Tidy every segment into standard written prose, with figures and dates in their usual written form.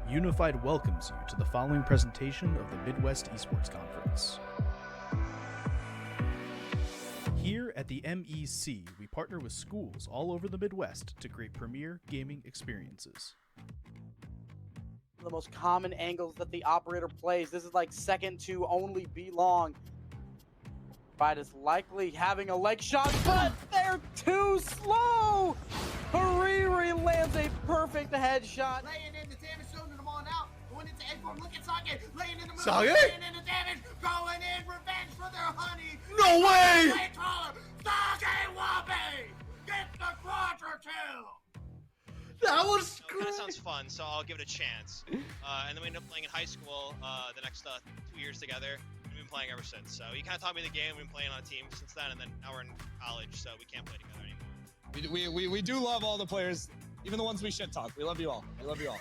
Unified welcomes you to the following presentation of the Midwest Esports Conference. Here at the MEC, we partner with schools all over the Midwest to create premier gaming experiences. The most common angles that the operator plays. This is like second to only B long. Fight is likely having a leg shot, but they're too slow. Hariri lands a perfect headshot. Laying in the damage zone and the ball out. Going into Edborn, look at Sage. Laying in the middle. Sage? Laying in the damage. Going in revenge for their honey. No way! Sage Wabe! Get the quadra kill! That was Kind great. of sounds fun, so I'll give it a chance. And then we ended up playing in high school the next 2 years together. We've been playing ever since. So he kind of taught me the game. We've been playing on a team since then, and then now we're in college, so we can't play together anymore. We do love all the players, even the ones we shit talk. We love you all. We love you all.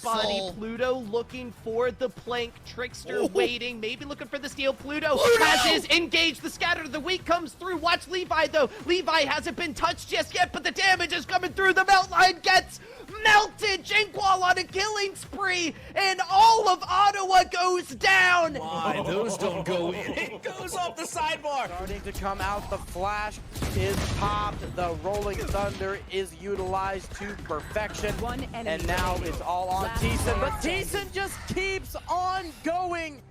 Body So- Pluto looking for the plank. Trickster waiting, maybe looking for the steal. Pluto has his engage. The scatter of the weak comes through. Watch Levi though. Levi hasn't been touched just yet, but the damage is coming through. The melt line gets melted. Jinkwall on a killing spree, and all of Ottawa goes down. Why? Those don't go in. It goes off the sidebar. Starting to come out, the flash is popped, the rolling thunder is utilized to perfection, and now it's all on Thiessen, but Thiessen just keeps on going.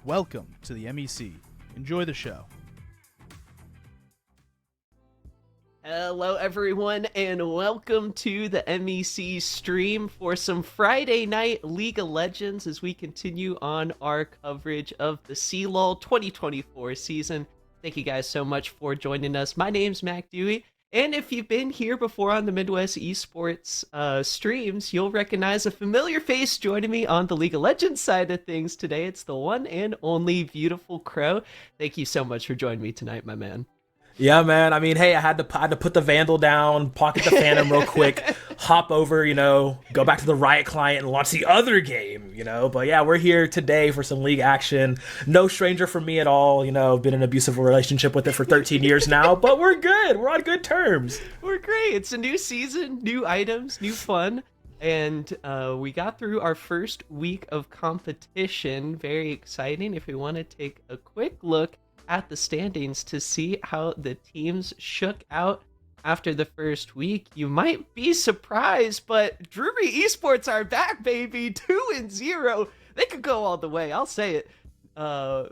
Welcome to the MEC. Enjoy the show. Hello everyone, and welcome to the MEC stream for some Friday night League of Legends as we continue on our coverage of the CLOL 2024 season. Thank you guys so much for joining us. My name's Mac Dewey, and if you've been here before on the Midwest Esports streams, you'll recognize a familiar face joining me on the League of Legends side of things today. It's the one and only Beautiful Crow. Thank you so much for joining me tonight, my man. Yeah, man. I mean, hey, I had to put the Vandal down, pocket the Phantom real quick, hop over, go back to the Riot client and launch the other game, But yeah, we're here today for some League action. No stranger for me at all, been in an abusive relationship with it for 13 years now, but we're good. We're on good terms. We're great. It's a new season, new items, new fun. And we got through our first week of competition. Very exciting. If we want to take a quick look at the standings to see how the teams shook out after the first week, you might be surprised, but Drury Esports are back, baby. 2-0. They could go all the way, I'll say it.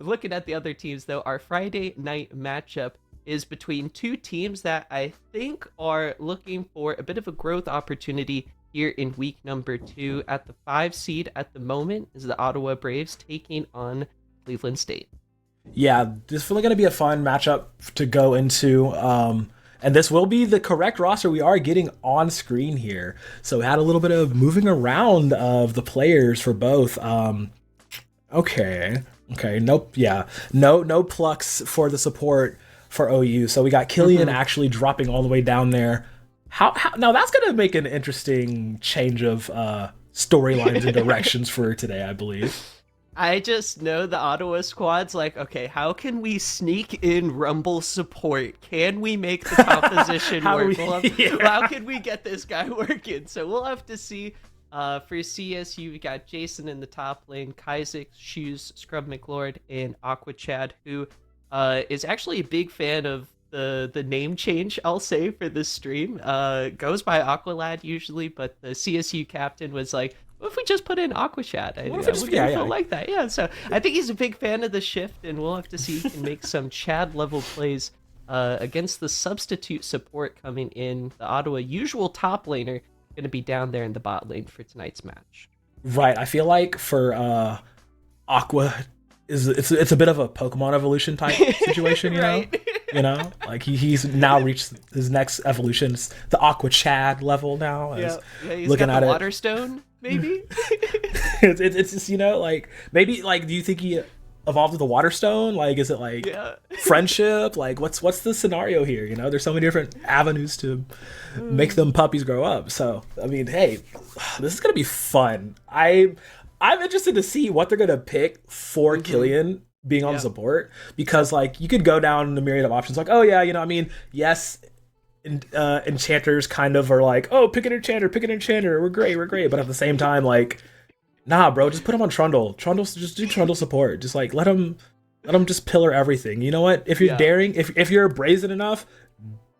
Looking at the other teams though, our Friday night matchup is between two teams that I think are looking for a bit of a growth opportunity here in week number 2. At the 5 seed at the moment is the Ottawa Braves taking on Cleveland State. Yeah, this is really going to be a fun matchup to go into. And this will be the correct roster we are getting on screen here. So we had a little bit of moving around of the players for both. Okay. Nope. Yeah. No plucks for the support for OU. So we got Killian actually dropping all the way down there. How now that's going to make an interesting change of storylines and directions for today, I believe. I just know the Ottawa squad's like, okay, how can we sneak in Rumble support? Can we make the composition work? How can we get this guy working? So we'll have to see. For CSU, we got Jason in the top lane, Kaizek, Shoes, Scrub McLord, and Aqua Chad, who is actually a big fan of the name change, I'll say, for this stream. Goes by Aqualad usually, but the CSU captain was like, what if we just put in Aqua Chat? I would like that. Yeah, so I think he's a big fan of the shift, and we'll have to see if he can make some Chad level plays against the substitute support coming in. The Ottawa usual top laner going to be down there in the bot lane for tonight's match. Right. I feel like for Aqua, it's a bit of a Pokemon evolution type situation, Right. Like he's now reached his next evolution. It's the Aqua Chad level now. Yeah, he's looking got the at Water Stone, maybe. it's just like maybe like do you think he evolved with a water stone? Like, is it like friendship? Like, what's the scenario here? You know, there's so many different avenues to make them puppies grow up. So, I mean, hey, this is gonna be fun. I'm interested to see what they're gonna pick for Killian being on support, because like you could go down the myriad of options. Like, oh yeah, you know, I mean, yes. Enchanters kind of are like, oh, pick an enchanter, we're great, but at the same time, like, nah, bro, just put him on Trundle, just do Trundle support, just like let him just pillar everything. You know what, if you're daring, if you're brazen enough,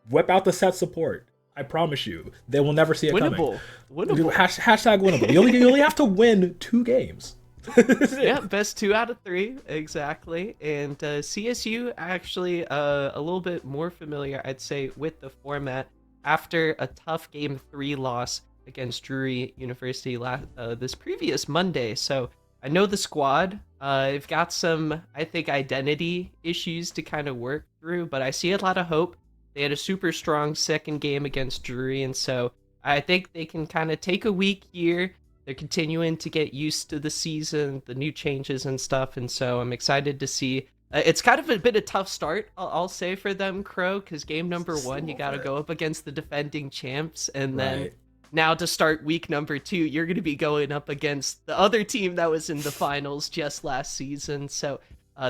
whip out the set support. I promise you, they will never see it coming. Winnable. Hashtag winnable. You only have to win 2 games. Yeah, best 2 out of 3, exactly. And CSU actually a little bit more familiar, I'd say, with the format after a tough Game 3 loss against Drury University this previous Monday. So I know the squad. I've got some, I think, identity issues to kind of work through, but I see a lot of hope. They had a super strong second game against Drury, and so I think they can kind of take a week here. They're continuing to get used to the season, the new changes and stuff, and so I'm excited to see. It's kind of a bit of a tough start, I'll say, for them, Crow, because game number 1, you got to go up against the defending champs, and then now to start week number 2, you're going to be going up against the other team that was in the finals just last season, so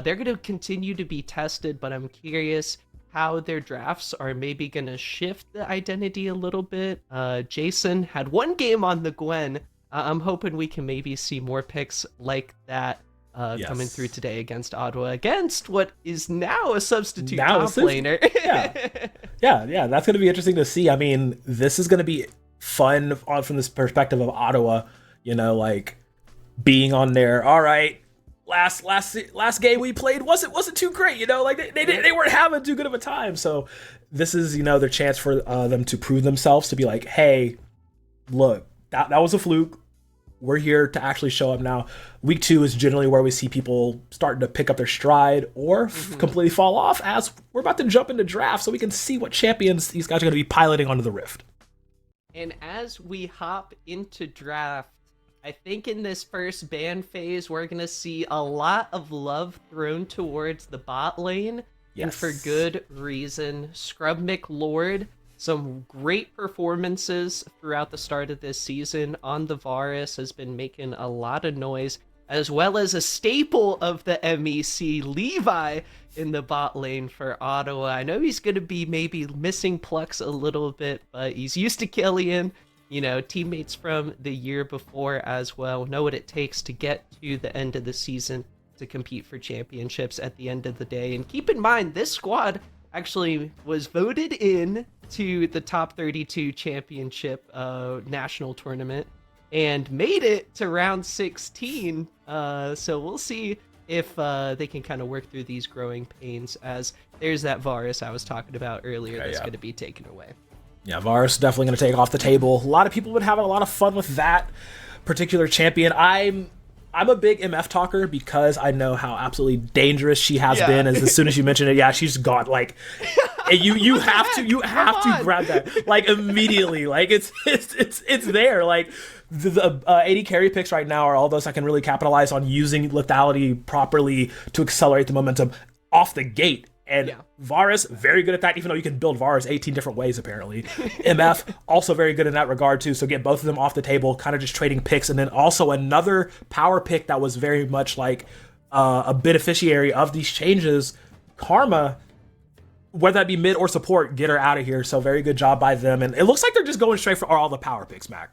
they're going to continue to be tested, but I'm curious how their drafts are maybe going to shift the identity a little bit. Jason had 1 game on the Gwen. I'm hoping we can maybe see more picks like that coming through today against Ottawa, against what is now a substitute top laner. yeah, that's going to be interesting to see. I mean, this is going to be fun from this perspective of Ottawa, you know, like being on there. All right, last game we played wasn't too great, you know, like they weren't having too good of a time. So this is, you know, their chance for them to prove themselves, to be like, hey, look, that was a fluke. We're here to actually show up now. Week 2 is generally where we see people starting to pick up their stride or completely fall off, as we're about to jump into draft so we can see what champions these guys are going to be piloting onto the Rift. And as we hop into draft, I think in this first ban phase, we're going to see a lot of love thrown towards the bot lane. Yes. And for good reason. Scrub McLord, some great performances throughout the start of this season on the Varus, has been making a lot of noise, as well as a staple of the MEC, Levi, in the bot lane for Ottawa. I know he's going to be maybe missing Plux a little bit, but he's used to Killian. You know, teammates from the year before as well know what it takes to get to the end of the season to compete for championships at the end of the day. And keep in mind, this squad actually was voted in to the top 32 championship national tournament and made it to round 16. So we'll see if they can kind of work through these growing pains, as there's that Varus I was talking about earlier that's going to be taken away. Yeah, Varus definitely going to take off the table. A lot of people would have a lot of fun with that particular champion. I'm a big MF talker because I know how absolutely dangerous she has been. As soon as you mention it, she's gone. Like, you have to grab that like immediately. Like it's there. Like the 80 carry picks right now are all those that can really capitalize on using lethality properly to accelerate the momentum off the gate. And Varus, very good at that, even though you can build Varus 18 different ways, apparently. MF, also very good in that regard, too. So get both of them off the table, kind of just trading picks. And then also another power pick that was very much like a beneficiary of these changes, Karma, whether that be mid or support, get her out of here. So very good job by them. And it looks like they're just going straight for all the power picks, Mac.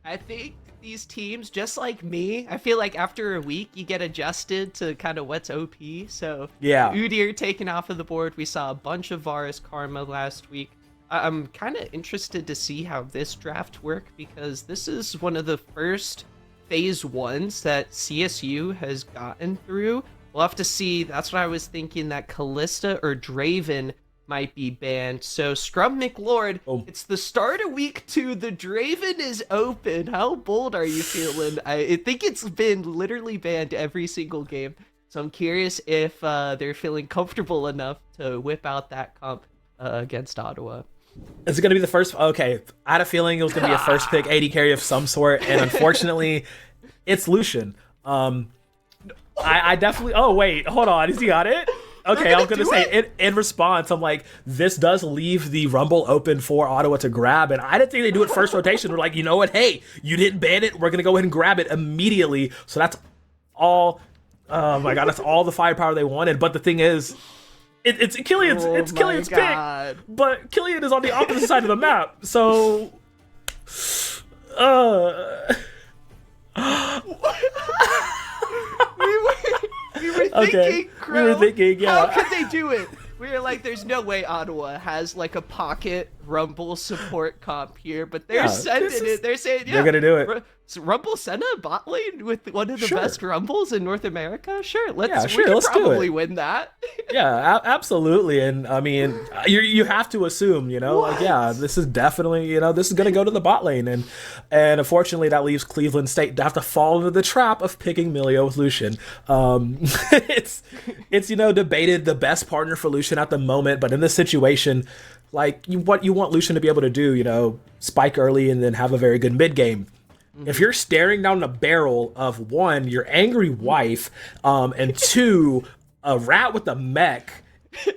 I think these teams, just like me, I feel like after a week you get adjusted to kind of what's OP. So Udyr taken off of the board. We saw a bunch of Varus Karma last week. I'm kind of interested to see how this draft work, because this is one of the first phase 1s that CSU has gotten through. We'll have to see. That's what I was thinking, that Callista or Draven might be banned. So Scrub McLord, it's the start of week 2. The Draven is open. How bold are you feeling? I think it's been literally banned every single game. So I'm curious if they're feeling comfortable enough to whip out that comp against Ottawa. Is it going to be the first? Okay, I had a feeling it was going to be a first pick 80 carry of some sort, and unfortunately, it's Lucian. I definitely. Oh wait, hold on. Is he on it? Okay, I was gonna say in response, I'm like, this does leave the Rumble open for Ottawa to grab, and I didn't think they do it first rotation. We're like, you know what? Hey, you didn't ban it. We're gonna go ahead and grab it immediately. So that's all. Oh my god, that's all the firepower they wanted. But the thing is, it's Killian's pick, but Killian is on the opposite side of the map. So, We were thinking, Crow, we were thinking, yeah. how could they do it? We were like, there's no way Ottawa has like a pocket Rumble support comp here, but they're sending it. They're saying, yeah, they're gonna do it. Rumble send a bot lane with one of the best Rumbles in North America? Sure, we let's probably win that. Yeah, absolutely. And I mean, you have to assume, like, yeah, this is definitely, this is going to go to the bot lane. And unfortunately, that leaves Cleveland State to have to fall into the trap of picking Milio with Lucian. It's debated the best partner for Lucian at the moment. But in this situation, like, what you want Lucian to be able to do, spike early and then have a very good mid game. If you're staring down the barrel of, one, your angry wife, and two, a rat with a mech,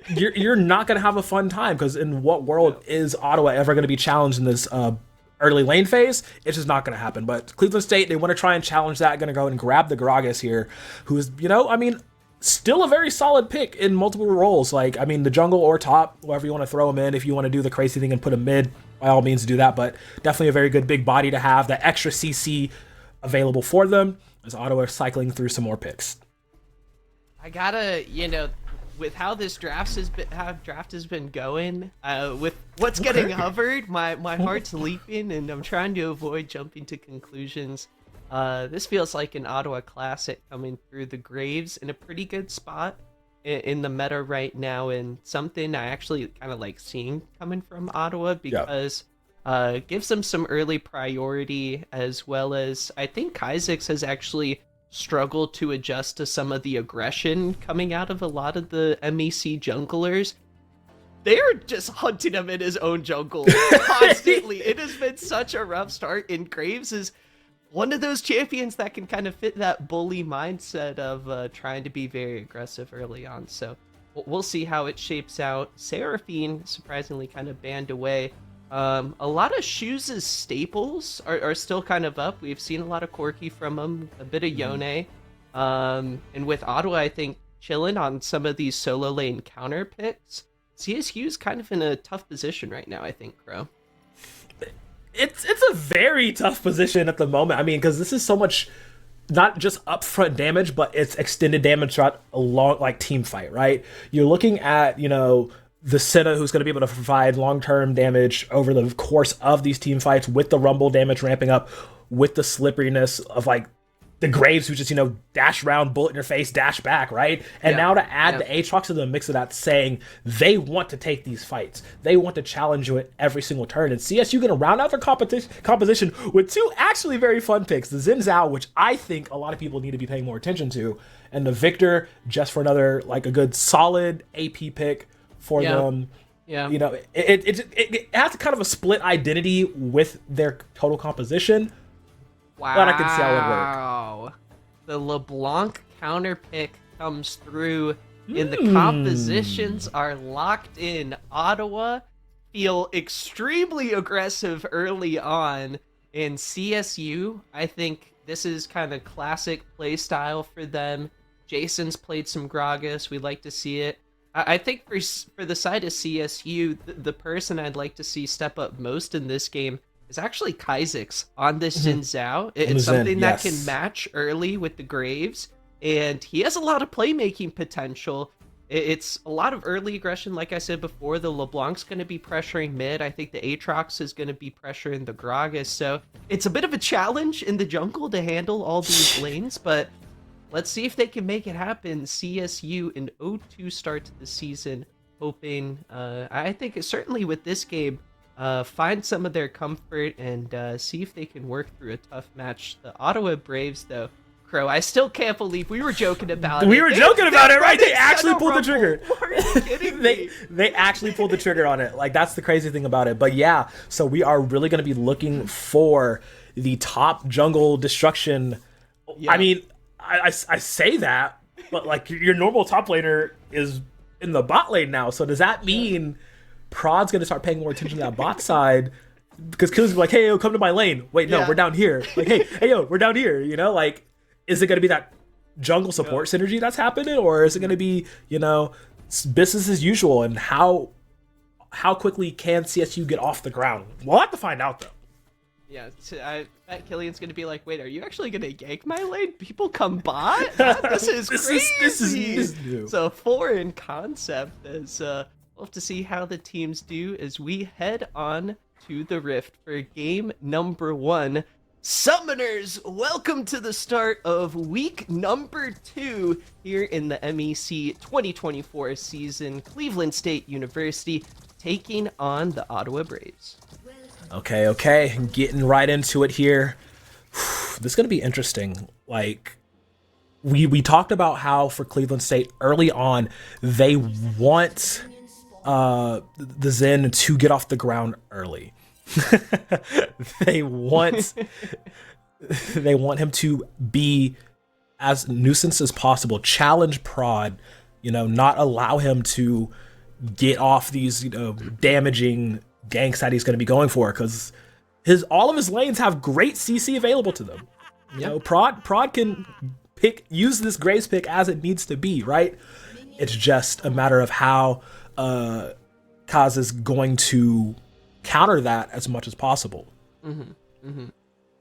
you're not going to have a fun time, because in what world is Ottawa ever going to be challenged in this early lane phase? It's just not going to happen. But Cleveland State, they want to try and challenge that, going to go and grab the Gragas here, who is, still a very solid pick in multiple roles. Like, the jungle or top, wherever you want to throw him in. If you want to do the crazy thing and put him mid, by all means do that, but definitely a very good big body to have, that extra CC available for them as Ottawa is cycling through some more picks. I gotta, with how this draft has been going, with what's getting hovered, my heart's leaping, and I'm trying to avoid jumping to conclusions. This feels like an Ottawa classic coming through. The Graves in a pretty good spot in the meta right now, and something I actually kind of like seeing coming from Ottawa, because gives them some early priority, as well as I think Kha'Zix has actually struggled to adjust to some of the aggression coming out of a lot of the MEC junglers. They're just hunting him in his own jungle constantly. It has been such a rough start, and Graves is one of those champions that can kind of fit that bully mindset of trying to be very aggressive early on. So we'll see how it shapes out. Seraphine, surprisingly, kind of banned away. A lot of Shoes' staples are still kind of up. We've seen a lot of Corki from him, a bit of Yone. And with Ottawa, I think, chilling on some of these solo lane counter picks. CSU's kind of in a tough position right now, I think, Crow. It's a very tough position at the moment. Because this is so much, not just upfront damage, but it's extended damage throughout a long, team fight, right? You're looking at, the Senna, who's going to be able to provide long-term damage over the course of these team fights, with the Rumble damage ramping up, with the slipperiness of, the Graves, who just, dash around, bullet in your face, dash back, right? And now to add the Aatrox to the mix of that, saying they want to take these fights. They want to challenge you at every single turn. And CSU going to round out their composition with two actually very fun picks. The Xin Zhao, which I think a lot of people need to be paying more attention to, and the Victor, just for another, a good solid AP pick for them. Yeah. It has kind of a split identity with their total composition. Wow. But I can see how it would work. The LeBlanc counter pick comes through, and the compositions are locked in. Ottawa feel extremely aggressive early on, and CSU, I think this is kind of classic play style for them. Jason's played some Gragas. We'd like to see it. I think for the side of CSU, the person I'd like to see step up most in this game is actually Kha'Zix on this Xin Zhao. It's something that can match early with the Graves, and he has a lot of playmaking potential. It's a lot of early aggression, like I said before. The LeBlanc's going to be pressuring mid. I think the Aatrox is going to be pressuring the Gragas, so it's a bit of a challenge in the jungle to handle all these lanes, but let's see if they can make it happen. CSU, an 0-2 start to the season, hoping, I think certainly with this game, find some of their comfort and see if they can work through a tough match. The Ottawa Braves, though, Crow, I still can't believe we were joking about it. We were joking about it, right? They actually pulled the trigger. Are you kidding me? They actually pulled the trigger on it. That's the crazy thing about it. But yeah, so we are really going to be looking for the top jungle destruction. Yeah. I say that, but like your normal top laner is in the bot lane now. So does that mean Prod's gonna start paying more attention to that bot side? Because Killian's like, hey, yo, come to my lane. Wait, no, we're down here. Like, hey, yo, we're down here. You know, like, is it gonna be that jungle support synergy that's happening, or is it gonna be, you know, business as usual? And how quickly can CSU get off the ground? We'll have to find out though. Yeah, I bet Killian's gonna be like, wait, are you actually gonna gank my lane? People come bot? This is crazy. This is new. It's a foreign concept. As we'll have to see how the teams do as we head on to the Rift for game number 1. Summoners, welcome to the start of week number 2 here in the MEC 2024 season. Cleveland State University taking on the Ottawa Braves. Okay, getting right into it here. This is going to be interesting. Like, we talked about how for Cleveland State early on, they want the Zen to get off the ground early. they want him to be as nuisance as possible, challenge Prod, you know, not allow him to get off these, you know, damaging ganks that he's going to be going for, because all of his lanes have great CC available to them. You know, Prod can use this Graves pick as it needs to be, right? It's just a matter of how Kaz is going to counter that as much as possible.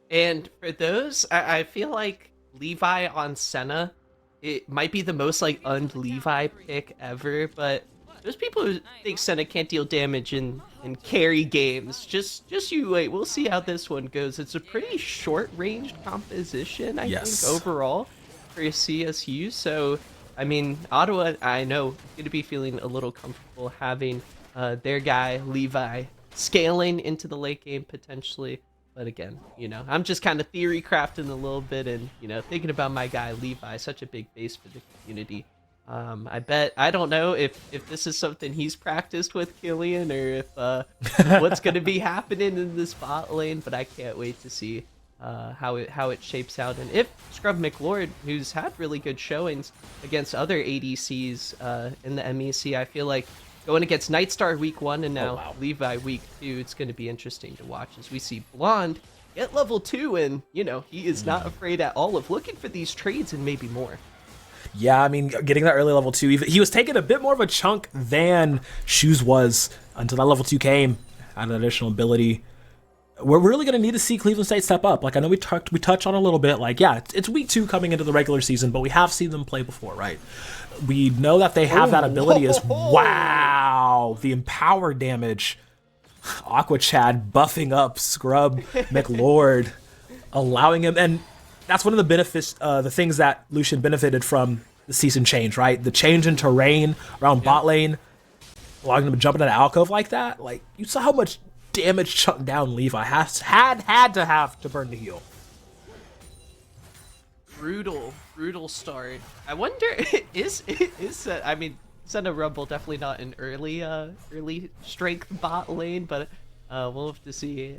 And for those, I feel like Levi on Senna, it might be the most like un-Levi pick ever, but there's people who think Senna can't deal damage and carry games. Just you wait, we'll see how this one goes. It's a pretty short-ranged composition, I think, overall for CSU. So, I mean, Ottawa, I know, going to be feeling a little comfortable having their guy, Levi, scaling into the late game potentially. But again, you know, I'm just kind of theory crafting a little bit and, you know, thinking about my guy, Levi, such a big base for the community. I don't know if this is something he's practiced with Killian, or if what's going to be happening in this bot lane, but I can't wait to see how it shapes out. And if Scrub McLord, who's had really good showings against other ADCs in the MEC, I feel like going against Nightstar week 1 and now Levi week 2, it's going to be interesting to watch as we see Blonde get level 2, and, you know, he is not afraid at all of looking for these trades and maybe more. Yeah, I mean, getting that early level 2, he was taking a bit more of a chunk than Shoes was until that level 2 came, had an additional ability. We're really going to need to see Cleveland State step up. Like, I know we touched on a little bit, like, yeah, it's week 2 coming into the regular season, but we have seen them play before, right? We know that they have that ability wow, the empower damage. Aqua Chad buffing up Scrub McLord, allowing him, and that's one of the benefits, the things that Lucian benefited from the season change, right? The change in terrain around bot lane, allowing him to jump into an alcove like that. Like, you saw how much damage chucked down Levi had to have to burn the heal. Brutal start. I wonder, is I mean, Senna Rumble definitely not an early strength bot lane, but we'll have to see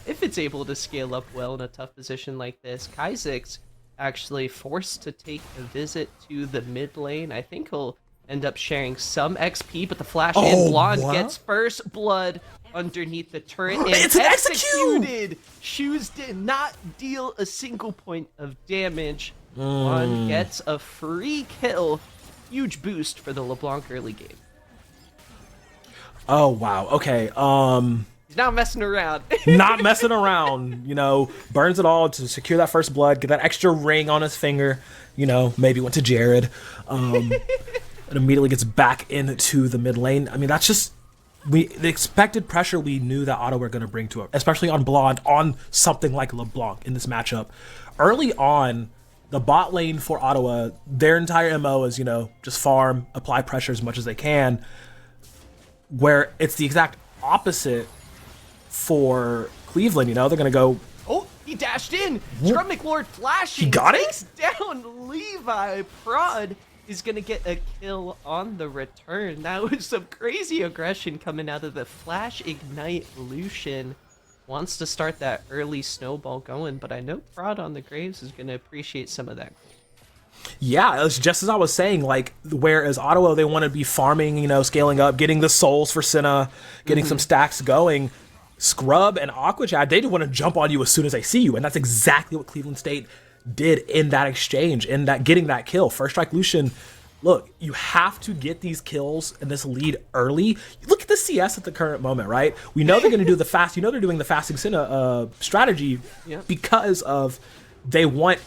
if it's able to scale up well in a tough position like this. Kaizik's actually forced to take a visit to the mid lane. I think he'll end up sharing some XP, but the flash in Blonde gets first blood underneath the turret and it's executed. Shoes did not deal a single point of damage. Blonde gets a free kill. Huge boost for the LeBlanc early game. Oh wow. Okay. He's not messing around. Not messing around. You know, burns it all to secure that first blood, get that extra ring on his finger. You know, maybe went to Jared. And immediately gets back into the mid lane. I mean, that's just the expected pressure we knew that Ottawa were going to bring to it, especially on Blonde, on something like LeBlanc in this matchup. Early on, the bot lane for Ottawa, their entire MO is, you know, just farm, apply pressure as much as they can, where it's the exact opposite for Cleveland. You know, they're going to go... Oh, he dashed in! Scrub McLord flashing! He got takes down Levi. Prod is going to get a kill on the return. That was some crazy aggression coming out of the Flash Ignite. Lucian wants to start that early snowball going, but I know Prod on the Graves is going to appreciate some of that. Yeah, it's just as I was saying, like, whereas Ottawa, they want to be farming, you know, scaling up, getting the souls for Senna, getting some stacks going. Scrub and Aquachad, they just want to jump on you as soon as they see you, and that's exactly what Cleveland State did in that exchange, in that getting that kill. First Strike Lucian, look, you have to get these kills and this lead early. Look at the CS at the current moment, right? We know they're going to do the fast, you know they're doing the fasting Senna strategy because of they want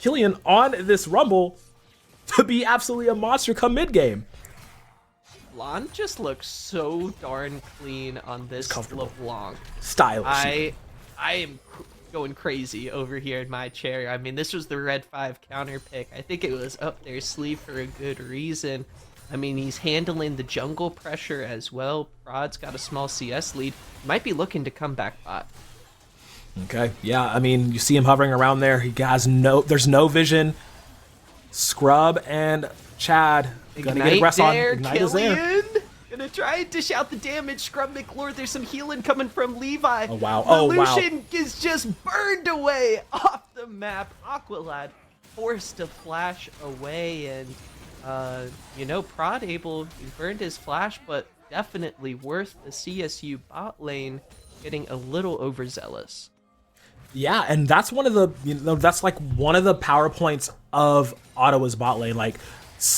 Killian on this Rumble to be absolutely a monster come mid-game. Blonde just looks so darn clean on this LeBlanc. Stylish. I am going crazy over here in my chair. I mean, this was the Red 5 counter pick. I think it was up their sleeve for a good reason. I mean, he's handling the jungle pressure as well. Prod's got a small CS lead. Might be looking to come back bot. Okay, yeah, I mean, you see him hovering around there. He has there's no vision. Scrub and Chad gonna get aggressive on. Ignite is there. Gonna try and dish out the damage. Scrub McLord, there's some healing coming from Levi. Oh, wow. Lucian is just burned away off the map. Aqualad forced to flash away, and you know, Prod he burned his flash, but definitely worth the CSU bot lane getting a little overzealous. Yeah, and that's one of the, you know, that's like one of the power points of Ottawa's bot lane. Like,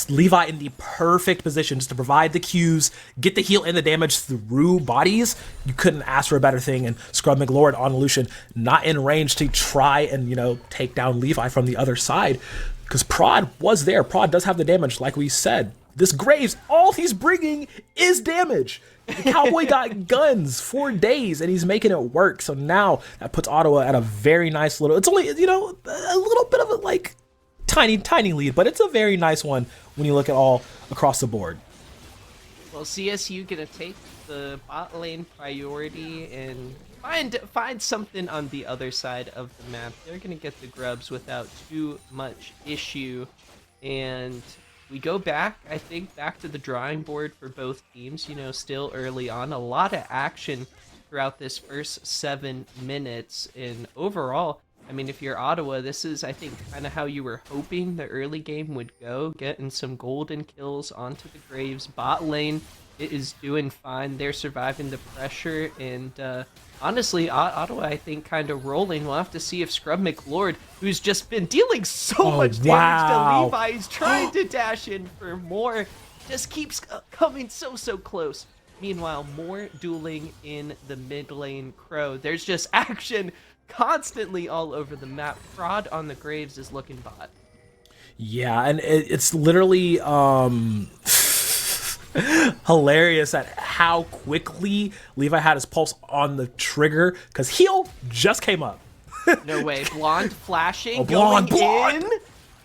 Levi in the perfect positions to provide the Qs, get the heal and the damage through bodies. You couldn't ask for a better thing. And Scrub McLord on Lucian, not in range to try and, you know, take down Levi from the other side. Because Prod was there. Prod does have the damage, like we said. This Graves, all he's bringing is damage. The Cowboy got guns for days, and he's making it work. So now that puts Ottawa at a very nice little, it's only, you know, a little bit of a, like, tiny lead, but it's a very nice one when you look at all across the board. Well, CSU gonna take the bot lane priority and find something on the other side of the map. They're gonna get the grubs without too much issue, and we go back, I think, back to the drawing board for both teams. You know, still early on, a lot of action throughout this first 7 minutes, and overall, I mean, if you're Ottawa, this is, I think, kind of how you were hoping the early game would go, getting some golden kills onto the Graves. Bot lane, it is doing fine. They're surviving the pressure, and honestly, Ottawa, I think, kind of rolling. We'll have to see if Scrub McLord, who's just been dealing so much damage to Levi, he's trying to dash in for more, just keeps coming so close. Meanwhile, more dueling in the mid lane. Crow, there's just action constantly all over the map. Prod on the Graves is looking bot. Yeah, and it's literally hilarious at how quickly Levi had his pulse on the trigger, because heal just came up. No way. Blonde flashing, Blonde. in.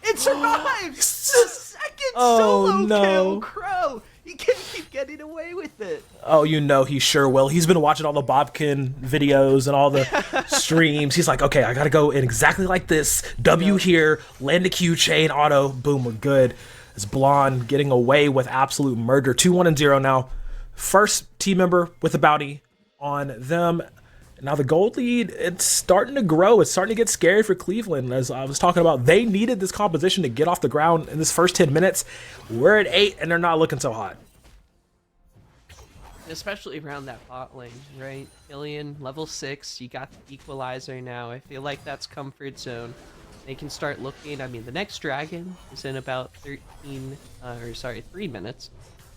It survives! The second solo kill, Crow! He can keep getting away with it. Oh, you know he sure will. He's been watching all the Bobkin videos and all the streams. He's like, okay, I gotta go in exactly like this. W here, land a Q chain, auto, boom, we're good. It's Blonde getting away with absolute murder. 2-1-0 now. First team member with a bounty on them. Now the gold lead, it's starting to grow. It's starting to get scary for Cleveland. As I was talking about, they needed this composition to get off the ground in this first 10 minutes. We're at 8, and they're not looking so hot. Especially around that bot lane, right? Killian, level 6, you got the equalizer now. I feel like that's comfort zone. They can start looking, I mean, the next dragon is in about 3 minutes.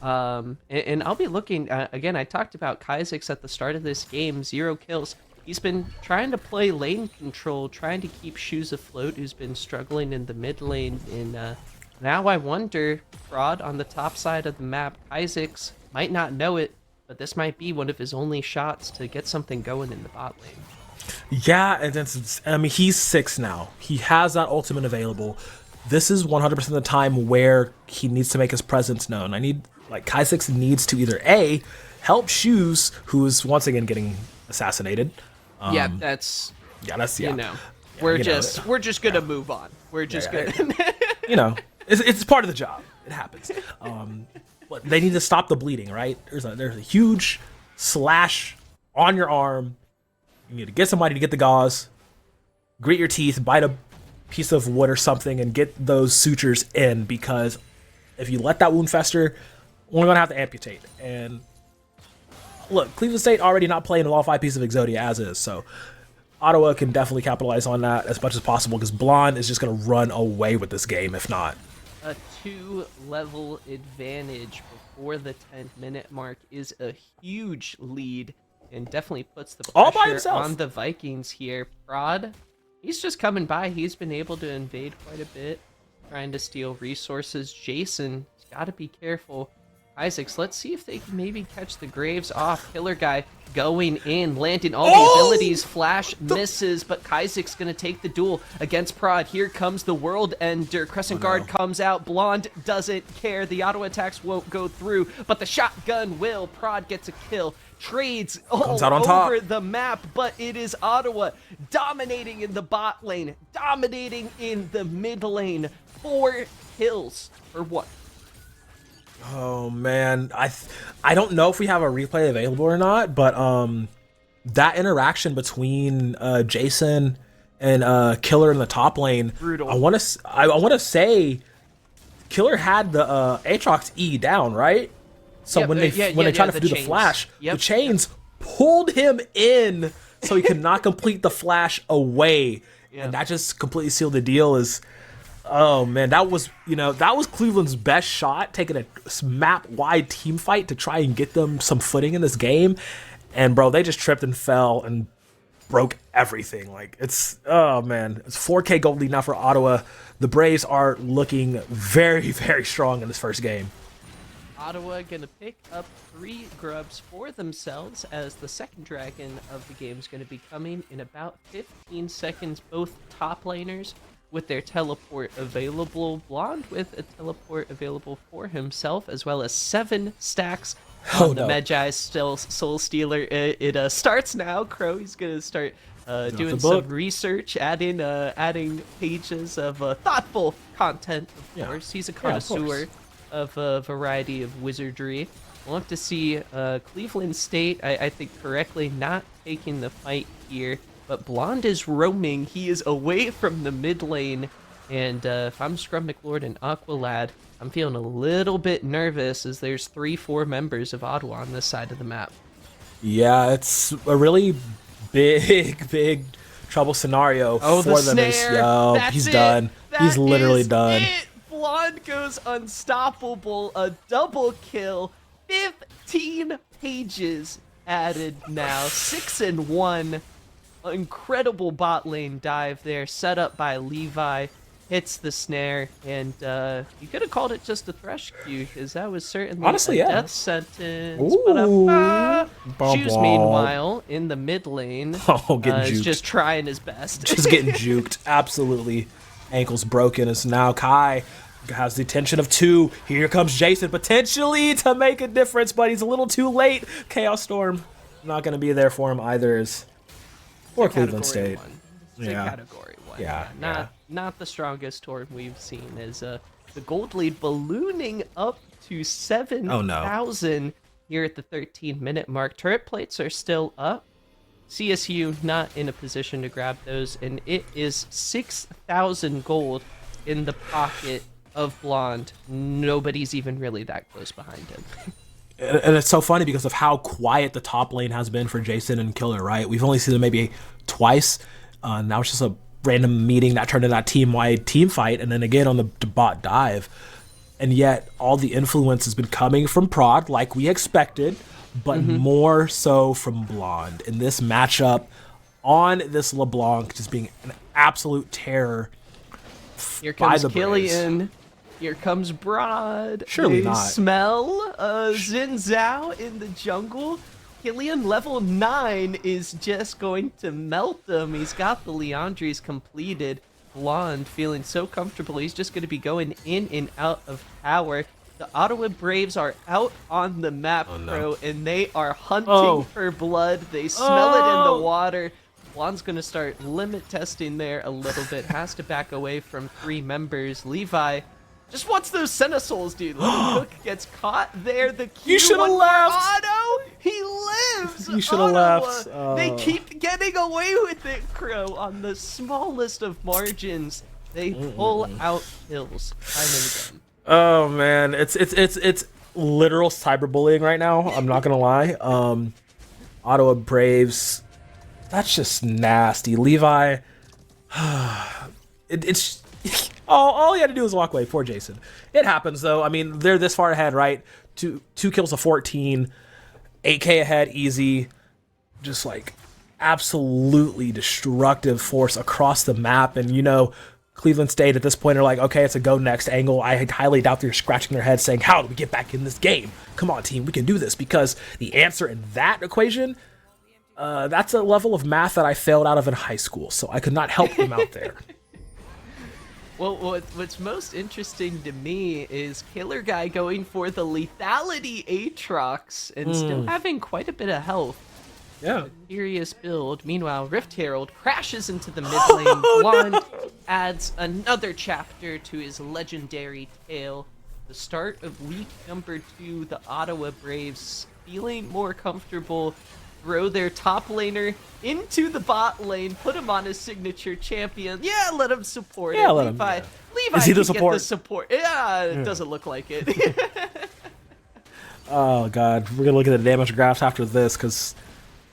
And I'll be looking, again, I talked about Kaizix at the start of this game, 0 kills. He's been trying to play lane control, trying to keep Shoes afloat, who's been struggling in the mid lane. And now I wonder, Prod on the top side of the map, Kaizix might not know it, but this might be one of his only shots to get something going in the bot lane. Yeah, and I mean, he's 6 now. He has that ultimate available. This is 100% the time where he needs to make his presence known. Kaizix needs to either A, help Shoes, who's once again getting assassinated. That's you know, we're just gonna move on. We're just gonna, you know, it's part of the job. It happens. But they need to stop the bleeding, right? There's a huge slash on your arm. You need to get somebody to get the gauze, grit your teeth, bite a piece of wood or something and get those sutures in, because if you let that wound fester, we're gonna have to amputate. And look, Cleveland State already not playing with all 5 pieces of Exodia as is, so Ottawa can definitely capitalize on that as much as possible, because Blonde is just gonna run away with this game if not. A 2-level advantage before the 10-minute mark is a huge lead, and definitely puts the All by pressure himself. on the Vikings here. Prod, he's just coming by. He's been able to invade quite a bit, trying to steal resources. Jason's got to be careful. Isaacs, let's see if they can maybe catch the Graves off. Killer guy going in, landing all the abilities. Flash misses, but Isaac's going to take the duel against Prod. Here comes the World Ender. Crescent Guard comes out. Blonde doesn't care. The auto attacks won't go through, but the shotgun will. Prod gets a kill. Trades all out on top. over the map, but it is Ottawa dominating in the bot lane, dominating in the mid lane. 4 kills for what? Oh man, I don't know if we have a replay available or not, but that interaction between Jason and Killer in the top lane, Brutal. I want to say Killer had the Aatrox E down, right? So Yep, when they tried to do the chains. flash, Yep. the chains pulled him in so he could not complete the flash away, and that just completely sealed the deal. Oh man, that was Cleveland's best shot, taking a map-wide team fight to try and get them some footing in this game, and bro, they just tripped and fell and broke everything. Like it's 4K gold lead now for Ottawa. The Braves are looking very, very strong in this first game. Ottawa gonna pick up 3 grubs for themselves, as the second dragon of the game is gonna be coming in about 15 seconds. Both top laners with their teleport available. Blonde with a teleport available for himself, as well as 7 stacks on the Magi Soul Stealer. It starts now. Crow, he's gonna start doing some research, adding pages of thoughtful content, of course. He's a connoisseur of a variety of wizardry. We'll have to see Cleveland State, I think correctly, not taking the fight here. But Blonde is roaming. He is away from the mid lane. And if I'm Scrum McLord and Aqualad, I'm feeling a little bit nervous, as there's 3-4 members of Ottawa on this side of the map. Yeah, it's a really big trouble scenario for the them. snare. He's done. He's literally done. Blonde goes unstoppable. A double kill. 15 pages added now. 6-1. Incredible bot lane dive there, set up by Levi, hits the snare, and you could have called it just a thresh queue, because that was certainly a death sentence. Shoes, meanwhile, in the mid lane, getting is juked. just trying his best. Just getting juked. Absolutely. Ankles broken. As now Kai has the attention of 2. Here comes Jason, potentially to make a difference, but he's a little too late. Chaos Storm not going to be there for him either. Or Cleveland State. Category 1. Not the strongest Torn we've seen, as the gold lead ballooning up to 7,000 here at the 13-minute mark. Turret plates are still up. CSU not in a position to grab those, and it is 6,000 gold in the pocket of Blonde. Nobody's even really that close behind him. And it's so funny because of how quiet the top lane has been for Jason and Killer, right? We've only seen them maybe twice. Now it's just a random meeting that turned into that team-wide team fight, and then again on the bot dive. And yet all the influence has been coming from Prod, like we expected, but more so from Blonde. In this matchup on this LeBlanc just being an absolute terror. Here comes by the Killian. Braves. Here comes Broad. Surely they not. Smell Xin Zhao in the jungle. Killian level 9 is just going to melt them. He's got the Leandries completed. Blonde feeling so comfortable. He's just going to be going in and out of tower. The Ottawa Braves are out on the map, and they are hunting for blood. They smell it in the water. Blonde's going to start limit testing there a little bit. Has to back away from 3 members. Levi just wants those Senesouls, dude. Little Cook gets caught there. The Q. You should have left. Otto, he lives. You should have left. They keep getting away with it, Crow, on the smallest of margins. They pull out kills time and again. Oh man, it's literal cyberbullying right now. I'm not gonna lie. Ottawa Braves, that's just nasty. Levi, it's all he had to do was walk away. Poor Jason. It happens though. I mean, they're this far ahead, right? Two kills to 14, 8K ahead, easy. Just like absolutely destructive force across the map, and you know, Cleveland State at this point are like, okay, it's a go next angle. I highly doubt they're scratching their heads saying, how do we get back in this game? Come on, team, we can do this. Because the answer in that equation, that's a level of math that I failed out of in high school, so I could not help them out there. Well, what's most interesting to me is Killer Guy going for the lethality Aatrox and still having quite a bit of health. Yeah. Serious build. Meanwhile, Rift Herald crashes into the mid lane. Blonde adds another chapter to his legendary tale. The start of week number 2, the Ottawa Braves feeling more comfortable, throw their top laner into the bot lane, put him on his signature champion. Yeah, let him support it. Let him. Levi Is he the can support? get the support. Yeah, it doesn't look like it. Oh god, we're gonna look at the damage graphs after this because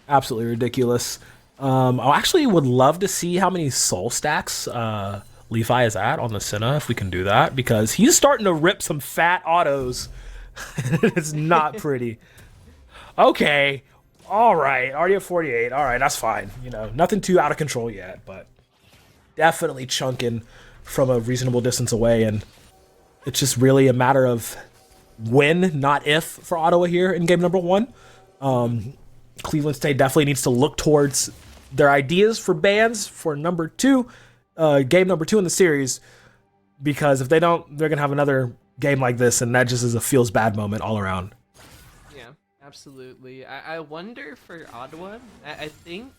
absolutely ridiculous. I actually would love to see how many soul stacks Levi is at on the Senna, if we can do that, because he's starting to rip some fat autos. It's not pretty. Okay, all right, already at 48. All right, that's fine. You know, nothing too out of control yet, but definitely chunking from a reasonable distance away, and it's just really a matter of when, not if, for Ottawa here in game number 1. Cleveland State definitely needs to look towards their ideas for bans for number 2, game number 2 in the series, because if they don't, they're gonna have another game like this, and that just is a feels bad moment all around. Yeah, absolutely. I wonder for Ottawa, I think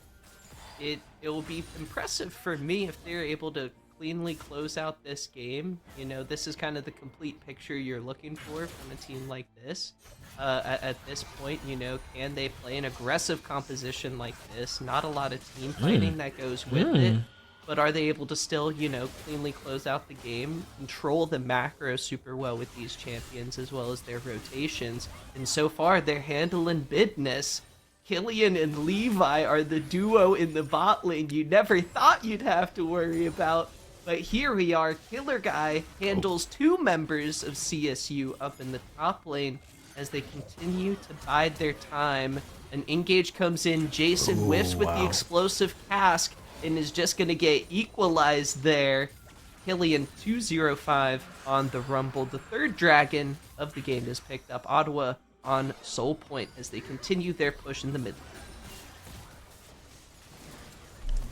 it will be impressive for me if they're able to cleanly close out this game. You know, this is kind of the complete picture you're looking for from a team like this. At this point, you know, can they play an aggressive composition like this? Not a lot of team planning that goes with it, but are they able to still, you know, cleanly close out the game, control the macro super well with these champions as well as their rotations? And so far, they're handling business. Killian and Levi are the duo in the bot lane you never thought you'd have to worry about. But here we are. Killer Guy handles 2 members of CSU up in the top lane as they continue to bide their time. An engage comes in. Jason whiffs with the explosive cask and is just going to get equalized there. Killian 205 on the Rumble. The 3rd dragon of the game is picked up. Ottawa on Soul Point as they continue their push in the mid.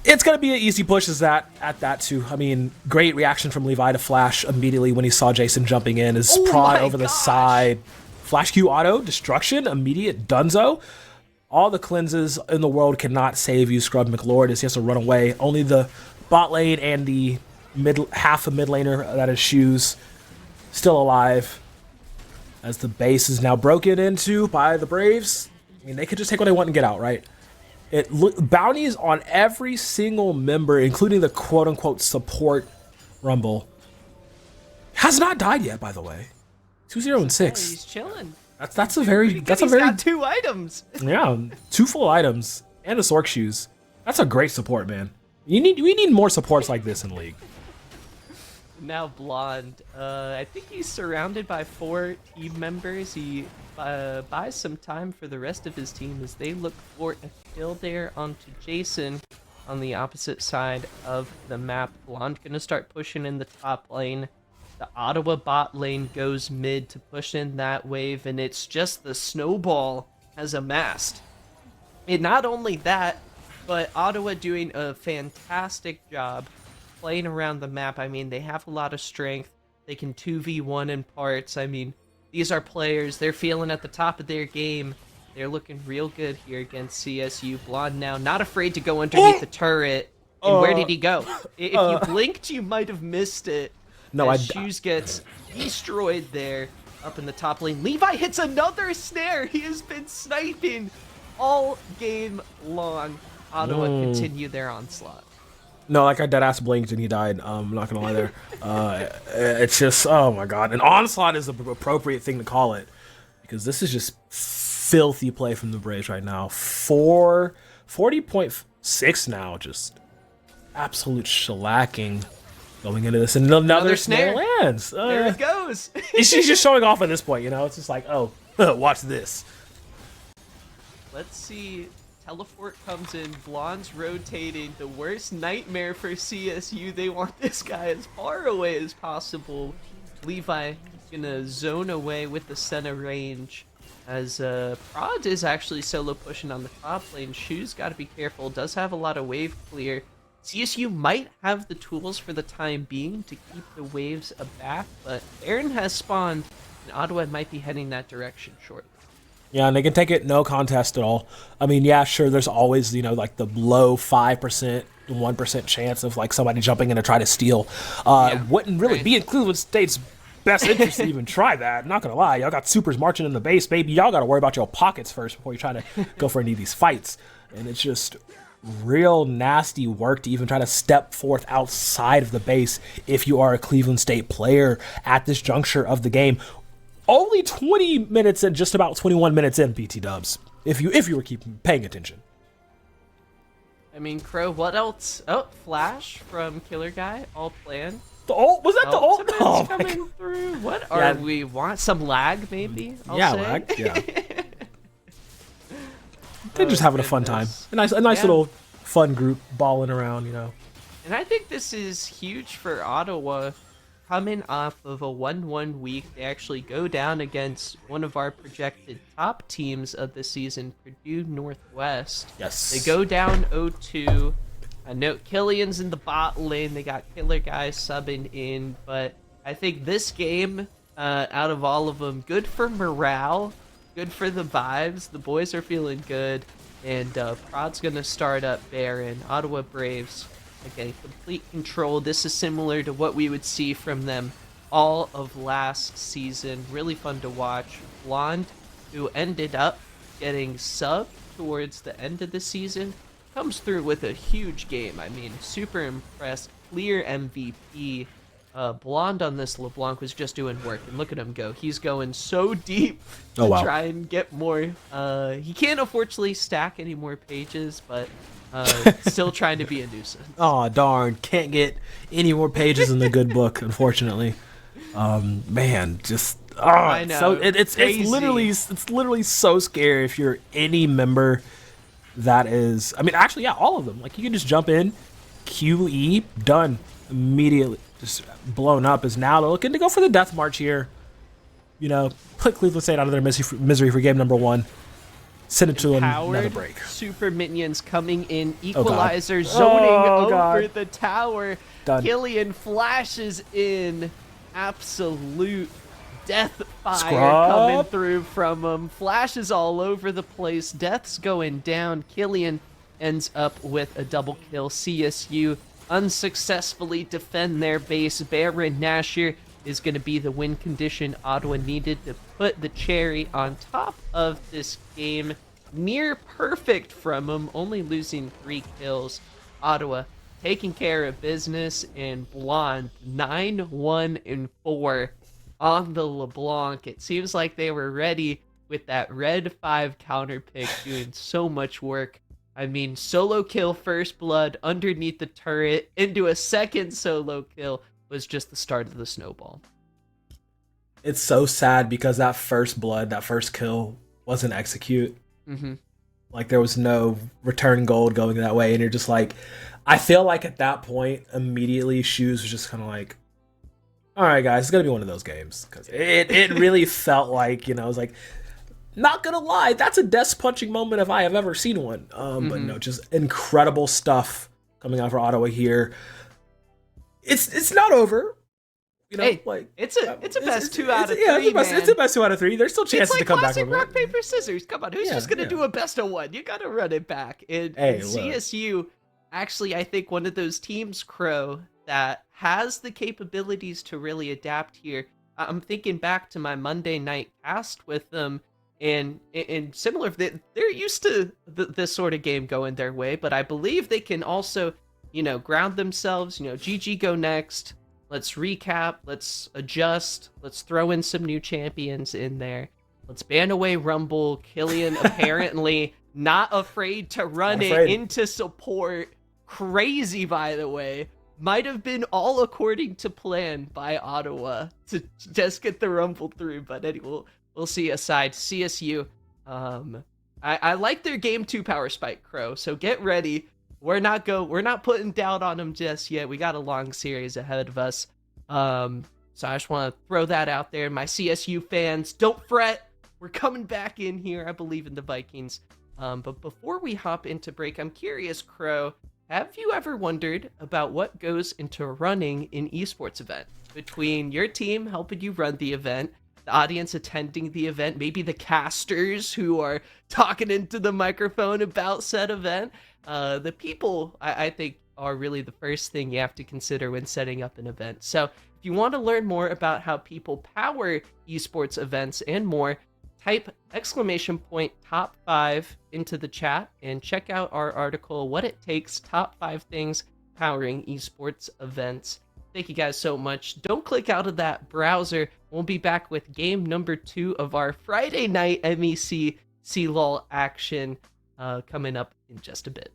It's going to be an easy push at that too. I mean, great reaction from Levi to flash immediately when he saw Jason jumping in. His prod over the side. Flash Q auto, destruction, immediate dunzo. All the cleanses in the world cannot save you, Scrub McLord, as he has to run away. Only the bot lane and the half a mid laner that is Shoes still alive. As the base is now broken into by the Braves. I mean, they could just take what they want and get out, right? Bounties on every single member, including the quote-unquote support Rumble, has not died yet, by the way. 2-0 and 6. He's chilling. That's a very He's got 2 items. Yeah, 2 full items and a Sork Shoes. That's a great support, man. We need more supports like this in League. Now Blonde, I think he's surrounded by 4 team members. He buys some time for the rest of his team as they look for a kill there onto Jason on the opposite side of the map. Blonde gonna start pushing in the top lane. The Ottawa bot lane goes mid to push in that wave, and it's just the snowball has amassed. And not only that, but Ottawa doing a fantastic job playing around the map. I mean, they have a lot of strength. They can 2v1 in parts. I mean, these are players. They're feeling at the top of their game. They're looking real good here against CSU. Blonde now not afraid to go underneath the turret. And where did he go? If you blinked, you might have missed it. No, Shoes gets destroyed there up in the top lane. Levi hits another snare. He has been sniping all game long. Ottawa continue their onslaught. No, like I dead ass blinked and he died. I'm not gonna lie there. It's just, oh my god. An onslaught is the appropriate thing to call it, because this is just filthy play from the Braves right now. 40.6 now, just absolute shellacking going into this. And another snare lands. There it goes. She's just showing off at this point, you know? It's just like, oh, watch this. Let's see. Teleport comes in. Blonde's rotating. The worst nightmare for CSU. They want this guy as far away as possible. Levi gonna zone away with the center range. As Prod is actually solo pushing on the top lane. Shoe's got to be careful. Does have a lot of wave clear. CSU might have the tools for the time being to keep the waves aback, but Baron has spawned, and Ottawa might be heading that direction shortly. Yeah, and they can take it no contest at all. I mean, yeah, sure, there's always, you know, like the low 5%, 1% chance of like somebody jumping in to try to steal. Wouldn't really be in Cleveland State's best interest to even try that. Not gonna lie, y'all got supers marching in the base, baby. Y'all gotta worry about your pockets first before you try to go for any of these fights. And it's just real nasty work to even try to step forth outside of the base if you are a Cleveland State player at this juncture of the game. Only 20 minutes in, just about 21 minutes in, BT Dubs, if you were paying attention. I mean, Crow, what else? Oh, Flash from Killer Guy, all planned. The ult? Was that the ult? Oh, coming through. What are we want? Some lag, maybe? I'll say. Lag. Yeah. They're just having a fun time. A nice little fun group balling around, you know. And I think this is huge for Ottawa. Coming off of a 1-1 week, they actually go down against one of our projected top teams of the season, Purdue Northwest. Yes. They go down 0-2. I note Killian's in the bot lane. They got Killer Guys subbing in, but I think this game, out of all of them, good for morale, good for the vibes. The boys are feeling good, and Prod's gonna start up Baron. Ottawa Braves. Okay, complete control. This is similar to what we would see from them all of last season. Really fun to watch. Blonde, who ended up getting subbed towards the end of the season, comes through with a huge game. I mean, super impressed. Clear MVP. Blonde on this LeBlanc was just doing work, and look at him go. He's going so deep to try and get more. He can't unfortunately stack any more pages, but still trying to be a nuisance. Oh darn! Can't get any more pages in the good book, unfortunately. Man, just I know. So it's literally so scary if you're any member that is. I mean, actually, yeah, all of them. Like you can just jump in, QE, done immediately. Just blown up. Is now looking to go for the death march here. You know, put Cleveland State out of their misery for game number 1. Send it to another break. Super minions coming in. Equalizer zoning over the tower. Done. Killian flashes in. Absolute death fire coming through from him. Flashes all over the place. Death's going down. Killian ends up with a double kill. CSU unsuccessfully defend their base. Baron Nashir is going to be the win condition Ottawa needed to put the cherry on top of this game. Near perfect from him, only losing 3 kills. Ottawa taking care of business, and Blonde 9-1-4 on the LeBlanc. It seems like they were ready with that red 5 counter pick, doing so much work. I mean, solo kill, first blood, underneath the turret, into a second solo kill was just the start of the snowball. It's so sad because that first blood, that first kill wasn't execute. Mm-hmm. Like there was no return gold going that way. And you're just like, I feel like at that point, immediately Shoes was just kind of like, all right, guys, it's going to be one of those games. Because it really felt like, you know, I was like, not going to lie, that's a desk punching moment if I have ever seen one. But no, just incredible stuff coming out for Ottawa here. It's not over. You know, hey, like it's a best 2 out of 3. Yeah, it's a best 2 out of 3. There's still chances like to come back. It's like classic rock paper scissors. Come on, who's just gonna do a best of 1? You gotta run it back. And CSU, actually, I think one of those teams, Crow, that has the capabilities to really adapt here. I'm thinking back to my Monday night cast with them, and similar, they're used to this sort of game going their way, but I believe they can also ground themselves. GG go next. Let's recap. Let's adjust. Let's throw in some new champions in there. Let's ban away Rumble. Killian apparently not afraid to run it into support. Crazy, by the way. Might have been all according to plan by Ottawa to just get the Rumble through. But anyway, we'll see aside. CSU. I like their game 2 power spike, Crow. So get ready. We're not putting doubt on them just yet. We got a long series ahead of us. So I just want to throw that out there. My CSU fans, don't fret. We're coming back in here. I believe in the Vikings. But before we hop into break, I'm curious, Crow, have you ever wondered about what goes into running an esports event? Between your team helping you run the event, the audience attending the event, maybe the casters who are talking into the microphone about said event. The people, I think, are really the first thing you have to consider when setting up an event. So if you want to learn more about how people power esports events and more, type !top 5 into the chat and check out our article, What It Takes, Top 5 Things Powering Esports Events. Thank you guys so much. Don't click out of that browser. We'll be back with game number 2 of our Friday night MEC CLOL action coming up in just a bit.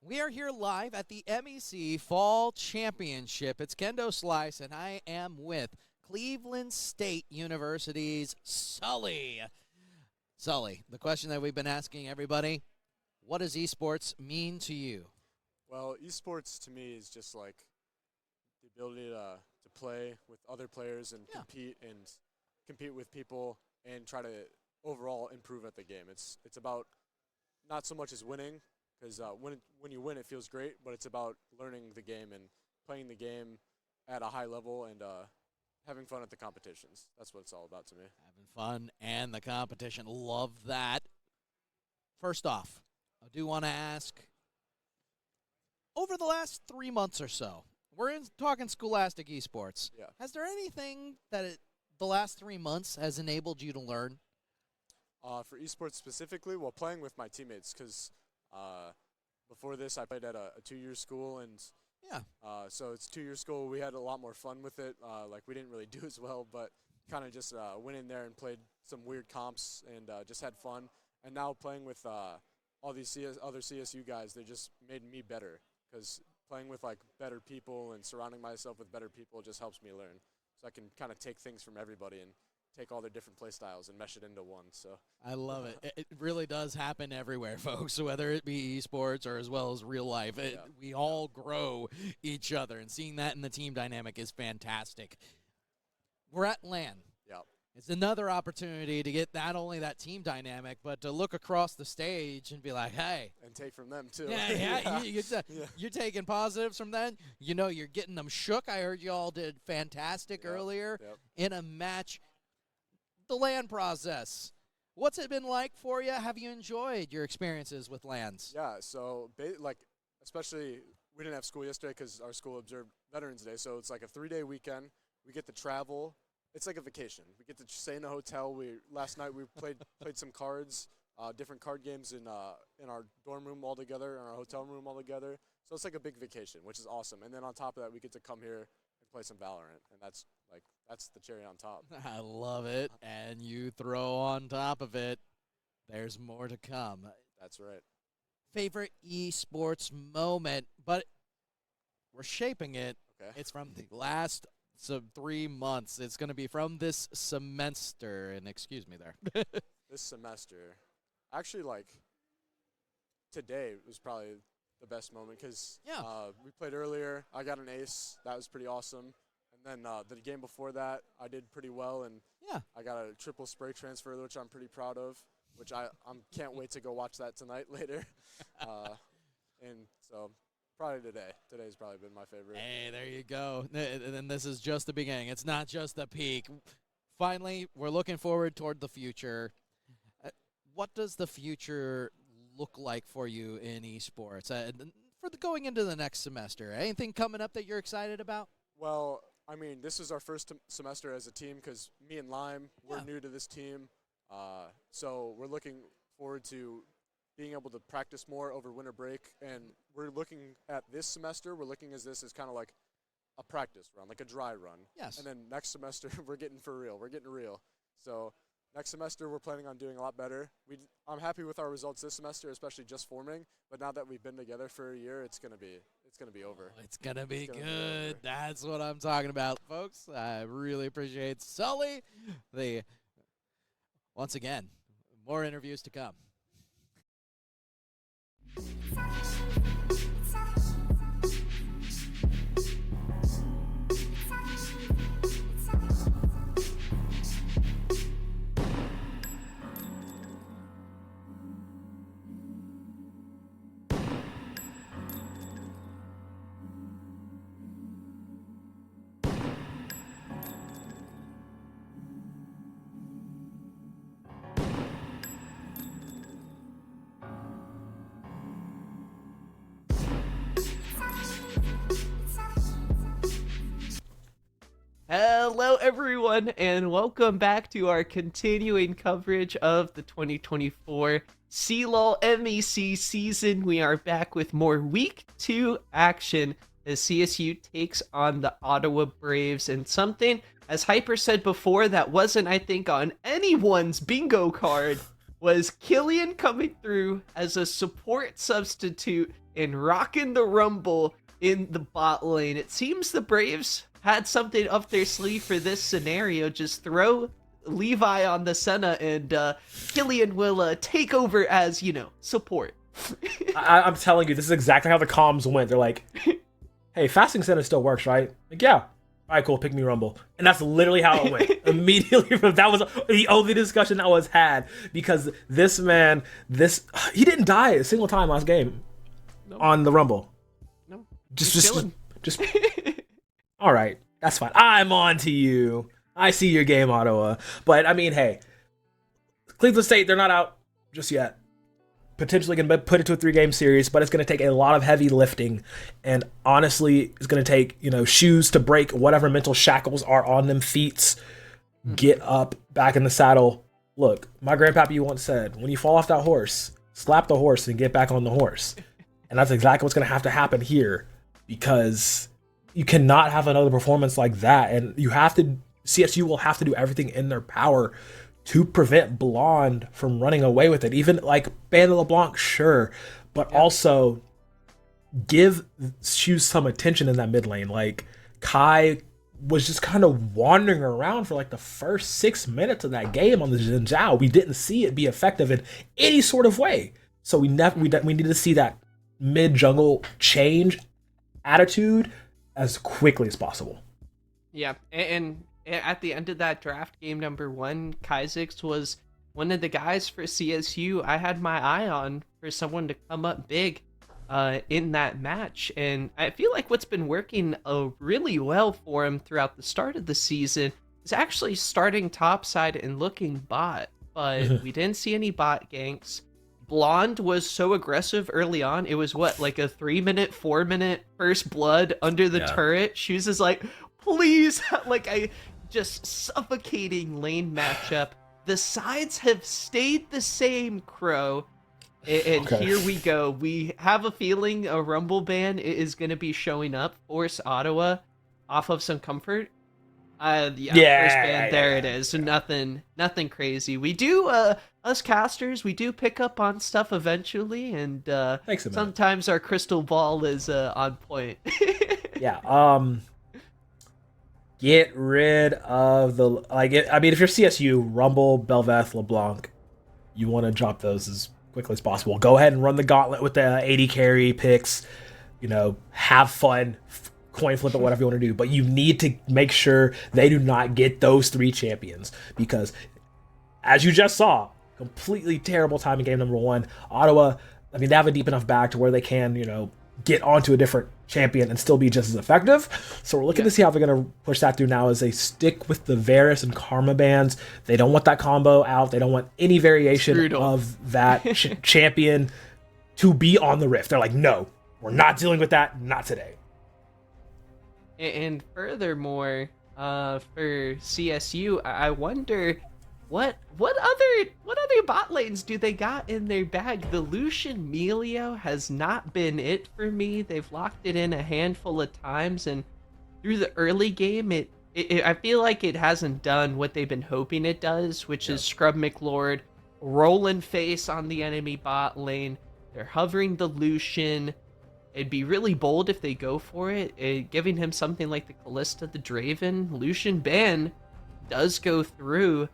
We are here live at the MEC Fall Championship. It's Kendo Slice, and I am with Cleveland State University's Sully. Sully, the question that we've been asking everybody, what does esports mean to you? Well, esports to me is just like the ability to play with other players and compete with people and try to overall improve at the game. It's about not so much as winning, because when you win, it feels great, but it's about learning the game and playing the game at a high level and having fun at the competitions. That's what it's all about to me. Having fun and the competition. Love that. First off, I do want to ask, over the last 3 months or so, we're talking scholastic esports. Yeah. Has there anything that the last 3 months has enabled you to learn? For esports specifically, well, playing with my teammates, because before this, I played at a 2-year school, and so it's 2-year school. We had a lot more fun with it. Like, we didn't really do as well, but kind of just went in there and played some weird comps and just had fun. And now playing with all these other CSU guys, they just made me better, because playing with like better people and surrounding myself with better people just helps me learn. So I can kind of take things from everybody and take all their different play styles and mesh it into one. So I love it. It really does happen everywhere, folks, whether it be esports or as well as real life. We all grow each other, and seeing that in the team dynamic is fantastic. We're at LAN. Yep. It's another opportunity to get not only that team dynamic, but to look across the stage and be like, hey. And take from them, too. You're taking positives from that. You know, you're getting them shook. I heard you all did fantastic earlier in a match. The LAN process. What's it been like for you? Have you enjoyed your experiences with LANs? Yeah, so especially we didn't have school yesterday because our school observed Veterans Day, so it's like a 3-day weekend. We get to travel. It's like a vacation. We get to stay in a hotel. Last night we played some cards, different card games in our dorm room all together, in our hotel room all together. So it's like a big vacation, which is awesome. And then on top of that, we get to come here and play some Valorant, and that's the cherry on top. I love it. And you throw on top of it, there's more to come. That's right. Favorite esports moment, but we're shaping it. Okay. It's from the last 3 months. It's going to be from this semester. And excuse me there. This semester, actually, like today was probably the best moment because we played earlier. I got an ace. That was pretty awesome. And then the game before that, I did pretty well, and I got a triple spray transfer, which I'm pretty proud of. Which I can't wait to go watch that tonight later. And so probably today. Today's probably been my favorite. Hey, there you go. And this is just the beginning. It's not just the peak. Finally, we're looking forward toward the future. What does the future look like for you in esports going into the next semester? Anything coming up that you're excited about? Well, I mean, this is our first semester as a team because me and Lime, we're new to this team. So we're looking forward to being able to practice more over winter break. And we're looking at this semester, we're looking at this as kind of like a practice run, like a dry run. Yes. And then next semester, we're getting for real. We're getting real. So next semester, we're planning on doing a lot better. I'm happy with our results this semester, especially just forming. But now that we've been together for a year, it's gonna be over. It's gonna be good. That's what I'm talking about, folks. I really appreciate Sully. Once again, more interviews to come. Hello everyone, and welcome back to our continuing coverage of the 2024 CLOL MEC season. We are back with more Week 2 action as CSU takes on the Ottawa Braves, and something, as Hyper said before, that wasn't, I think, on anyone's bingo card, was Killian coming through as a support substitute and rocking the rumble in the bot lane. It seems the Braves had something up their sleeve for this scenario. Just throw Levi on the Senna and Killian will take over as, support. I'm telling you, this is exactly how the comms went. They're like, hey, fasting Senna still works, right? Like, yeah. All right, cool, pick me Rumble. And that's literally how it went. Immediately, that was the only discussion that was had, because this man, he didn't die a single time last game on the Rumble. No. Just all right, that's fine. I'm on to you. I see your game, Ottawa. But, I mean, hey, Cleveland State, they're not out just yet. Potentially going to put it to a 3-game series, but it's going to take a lot of heavy lifting. And honestly, it's going to take, shoes to break whatever mental shackles are on them feet. Get up, back in the saddle. Look, my grandpappy once said, when you fall off that horse, slap the horse and get back on the horse. And that's exactly what's going to have to happen here, because you cannot have another performance like that. And CSU will have to do everything in their power to prevent Blonde from running away with it. Even like Banda LeBlanc, sure, but also give Shoes some attention in that mid lane. Like, Kai was just kind of wandering around for like the first 6 minutes of that game on the Jin Zhao. We didn't see it be effective in any sort of way. So we need to see that mid jungle change attitude as quickly as possible. Yeah, and at the end of that draft game number 1, Kaizix was one of the guys for CSU I had my eye on for someone to come up big in that match. And I feel like what's been working really well for him throughout the start of the season is actually starting topside and looking bot. But we didn't see any bot ganks. Blonde was so aggressive early on. It was like a 3-minute, 4-minute first blood under the turret. Shoes is like, please, I just suffocating lane matchup. The sides have stayed the same, Crow. And here we go. We have a feeling a Rumble ban is going to be showing up. Force Ottawa. off of some comfort. First ban, there it is. So nothing crazy. We do, us casters, we do pick up on stuff eventually, and sometimes our crystal ball is on point. Yeah. Get rid of the if you're CSU, Rumble, Belveth, LeBlanc, you want to drop those as quickly as possible. Go ahead and run the gauntlet with the 80 carry picks. Have fun. Coin flip it, whatever you want to do, but you need to make sure they do not get those 3 champions, because as you just saw, completely terrible time in game number 1. Ottawa, they have a deep enough bag to where they can, get onto a different champion and still be just as effective. So we're looking to see how they're going to push that through now as they stick with the Varus and Karma bans. They don't want that combo out. They don't want any variation of that champion to be on the Rift. They're like, no, we're not dealing with that, not today. And furthermore, for CSU, I wonder what other bot lanes do they got in their bag? The Lucian Melio has not been it for me. They've locked it in a handful of times, and through the early game, I feel like it hasn't done what they've been hoping it does, which is scrub McLord, rolling face on the enemy bot lane. They're hovering the Lucian. It'd be really bold if they go for it, giving him something like the Callista, the Draven. Lucian ban does go through.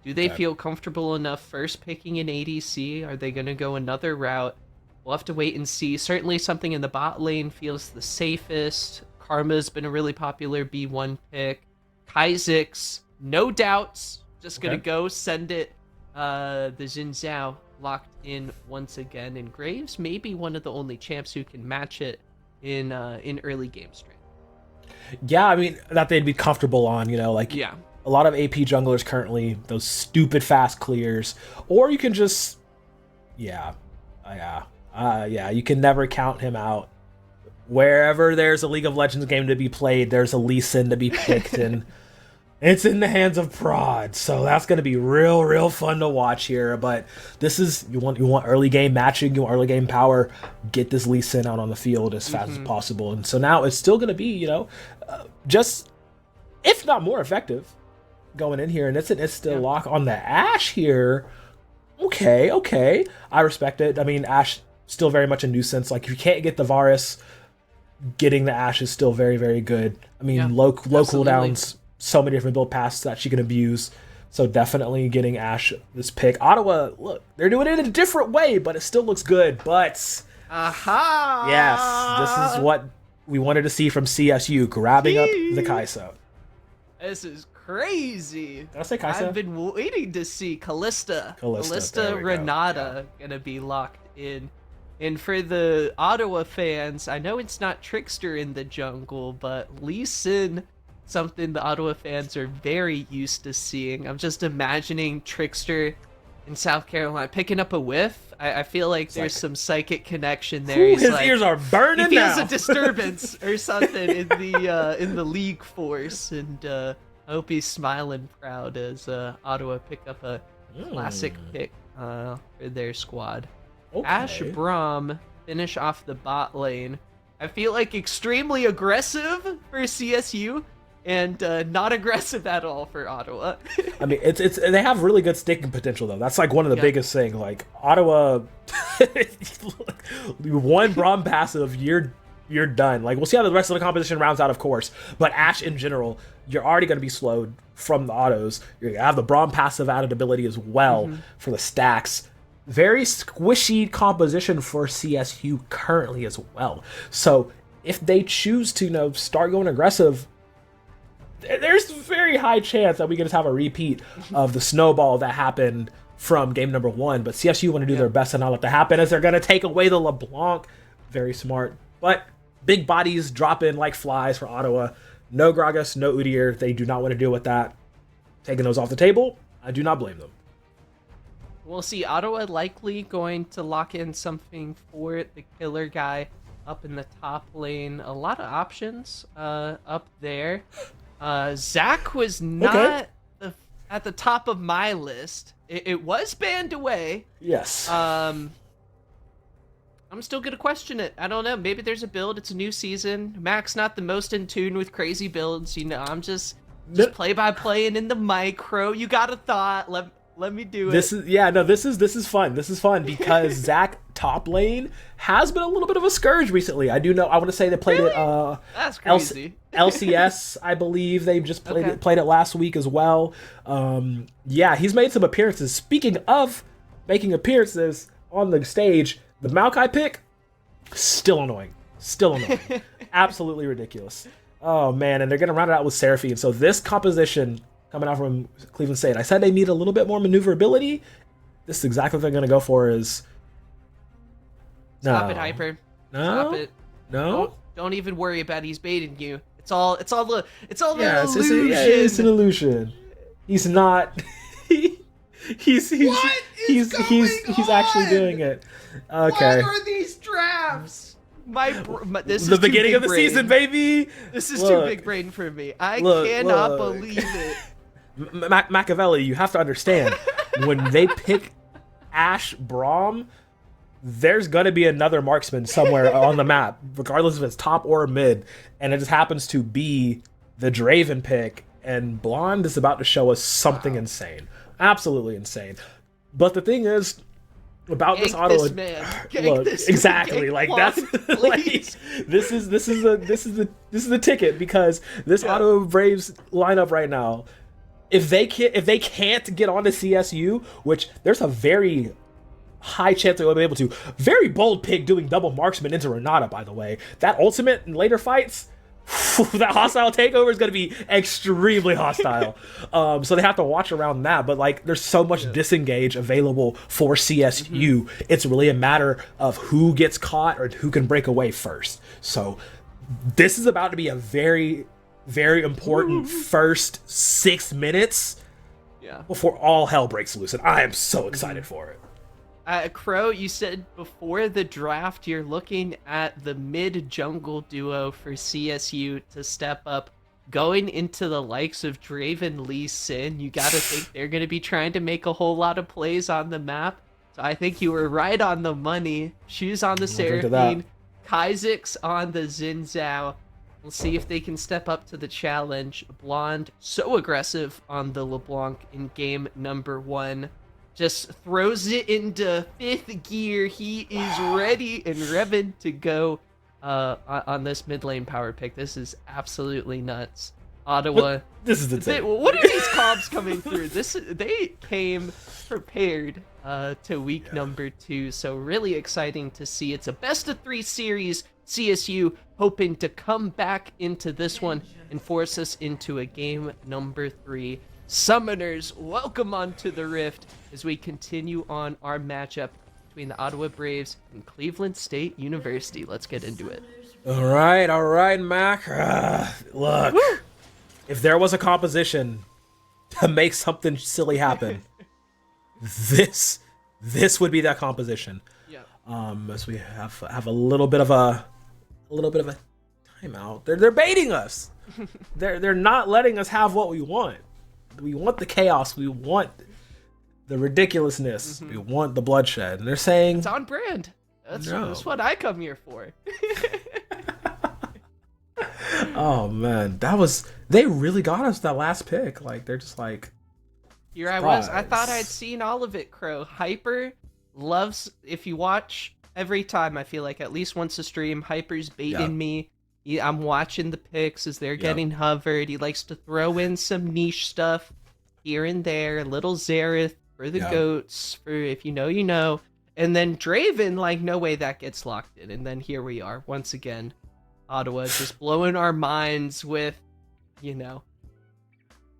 Do they feel comfortable enough first picking an ADC? Are they going to go another route? We'll have to wait and see. Certainly something in the bot lane feels the safest. Karma's been a really popular B1 pick. Kha'Zix, no doubts. Just going to go send it. The Xin Zhao locked in once again, and Graves may be one of the only champs who can match it in early game strength. Yeah, that they'd be comfortable on, a lot of AP junglers currently, those stupid fast clears, or you can just, you can never count him out. Wherever there's a League of Legends game to be played, there's a Lee Sin to be picked, and it's in the hands of Prod, so that's going to be real fun to watch here. But this is, you want early game matching, you want early game power, get this Lee Sin out on the field as fast as possible. And so now it's still going to be, just, if not more effective, going in here. And it's an instant lock on the Ashe here. Okay. I respect it. Ashe, still very much a nuisance. Like, if you can't get the Varus, getting the Ashe is still very, very good. Low cooldowns, so many different build paths that she can abuse. So definitely getting Ashe this pick. Ottawa, look, they're doing it in a different way, but it still looks good. But yes, this is what we wanted to see from CSU, grabbing up the Kai'Sa. This is crazy. Did I say Kai'Sa? I've been waiting to see Callista Renata gonna be locked in. And for the Ottawa fans, I know it's not Trickster in the jungle, but Lee Sin, something the Ottawa fans are very used to seeing. I'm just imagining Trickster in South Carolina picking up a whiff. I feel like there's some psychic connection there. Ooh, his ears are burning. He feels a disturbance or something in the league force, and I hope he's smiling proud as Ottawa pick up a classic pick for their squad. Ashe Braum finish off the bot lane. I feel like extremely aggressive for CSU, and not aggressive at all for Ottawa. It's they have really good sticking potential though. That's like one of the biggest things. Like, Ottawa, one Braum passive, you're done. Like, we'll see how the rest of the composition rounds out, of course. But Ashe in general, you're already going to be slowed from the autos. You're gonna have the Braum passive added ability as well for the stacks. Very squishy composition for CSU currently as well. So if they choose to, start going aggressive, there's a very high chance that we can just have a repeat of the snowball that happened from game number 1. But CSU want to do their best to not let that happen, as they're going to take away the LeBlanc. Very smart. But big bodies drop in like flies for Ottawa. No Gragas, no Udyr. They do not want to deal with that. Taking those off the table, I do not blame them. We'll see. Ottawa likely going to lock in something for the killer guy up in the top lane. A lot of options up there. Zach was not at the top of my list. It was banned away. Yes. I'm still gonna question it. I don't know. Maybe there's a build. It's a new season. Mac's not the most in tune with crazy builds. You know, I'm just play by playing in the micro. You got a thought. Let me do it. This is fun. This is fun because Zach top lane has been a little bit of a scourge recently. I do know. I want to say they played it. That's crazy. LCS, I believe they just played it last week as well. Yeah, he's made some appearances. Speaking of making appearances on the stage, the Maokai pick still annoying. Absolutely ridiculous. Oh man, and they're gonna round it out with Seraphine. So this composition coming out from Cleveland State, I said they need a little bit more maneuverability. This is exactly what they're gonna go for. Is Stop it, Hyper. No. Stop it. No. Don't even worry about he's baiting you. It's all the illusion. It's an illusion. He's not. He's actually doing it. Okay. What are these drafts? This is the beginning of the season, baby. This is too big brain for me. I cannot believe it. Machiavelli, you have to understand, when they pick Ashe Braum, there's gonna be another marksman somewhere on the map, regardless if it's top or mid, and it just happens to be the Draven pick, and Blonde is about to show us something insane. Absolutely insane. But the thing is, about this auto, look, exactly, like that's like this is the ticket, because this auto Braves lineup right now, if they can't get onto CSU, which there's a very high chance they will be able to. Very bold pick doing double marksman into Renata, by the way. That ultimate in later fights, that hostile takeover is going to be extremely hostile. So they have to watch around that. But like, there's so much disengage available for CSU. It's really a matter of who gets caught or who can break away first. So this is about to be a very, very important first 6 minutes before all hell breaks loose. And I am so excited for it. Crow, you said before the draft you're looking at the mid-jungle duo for CSU to step up. Going into the likes of Draven, Lee Sin, you gotta think they're gonna be trying to make a whole lot of plays on the map. So I think you were right on the money. Shoes on the Seraphine, Kaizik's on the Xin Zhao. We'll see if they can step up to the challenge. Blonde, so aggressive on the LeBlanc in game number 1. Just throws it into 5th gear. He is ready and revving to go on this mid lane power pick. This is absolutely nuts. Ottawa. This is insane. What are these comps coming through? They came prepared to week number 2. So really exciting to see. It's a best of 3 series. CSU hoping to come back into this one and force us into a game number 3. Summoners, welcome onto the Rift as we continue on our matchup between the Ottawa Braves and Cleveland State University. Let's get into it. All right, Mac. Look, if there was a composition to make something silly happen, this would be that composition. Yeah. As we have a little bit of a timeout. They're baiting us. They're not letting us have what we want. We want the chaos. We want the ridiculousness. We want the bloodshed. And they're saying it's on brand. That's what I come here for. Oh man, they really got us that last pick. Like, they're just like, here I was. I thought I'd seen all of it, Crow. Hyper loves, if you watch every time, I feel like at least once a stream, Hyper's baiting me. I'm watching the picks as they're getting hovered. He likes to throw in some niche stuff here and there. A little Xerath for the goats, for if you know, you know. And then Draven, like, no way that gets locked in. And then here we are, once again. Ottawa just blowing our minds with, you know,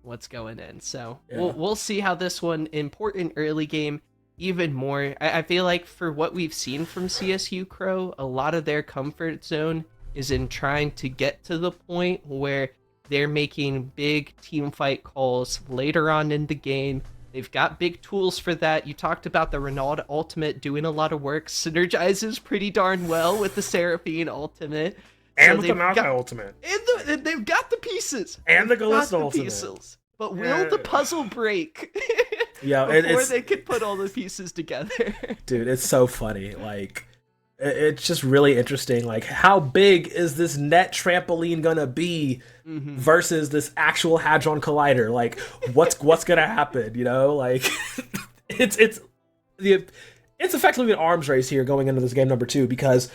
what's going in. So we'll see how this one, important early game, even more. I feel like for what we've seen from CSU, Crow, a lot of their comfort zone is in trying to get to the point where they're making big team fight calls later on in the game. They've got big tools for that. You talked about the Ronaldo ultimate doing a lot of work. Synergizes pretty darn well with the Seraphine ultimate. And with the Maokai ultimate. And they've got the pieces. And the Galista ultimate. But will the puzzle break before they could put all the pieces together? Dude, it's so funny. Like, it's just really interesting. Like, how big is this net trampoline gonna be versus this actual Hadron Collider? Like, what's gonna happen? You know, like it's effectively an arms race here going into this game number 2 because,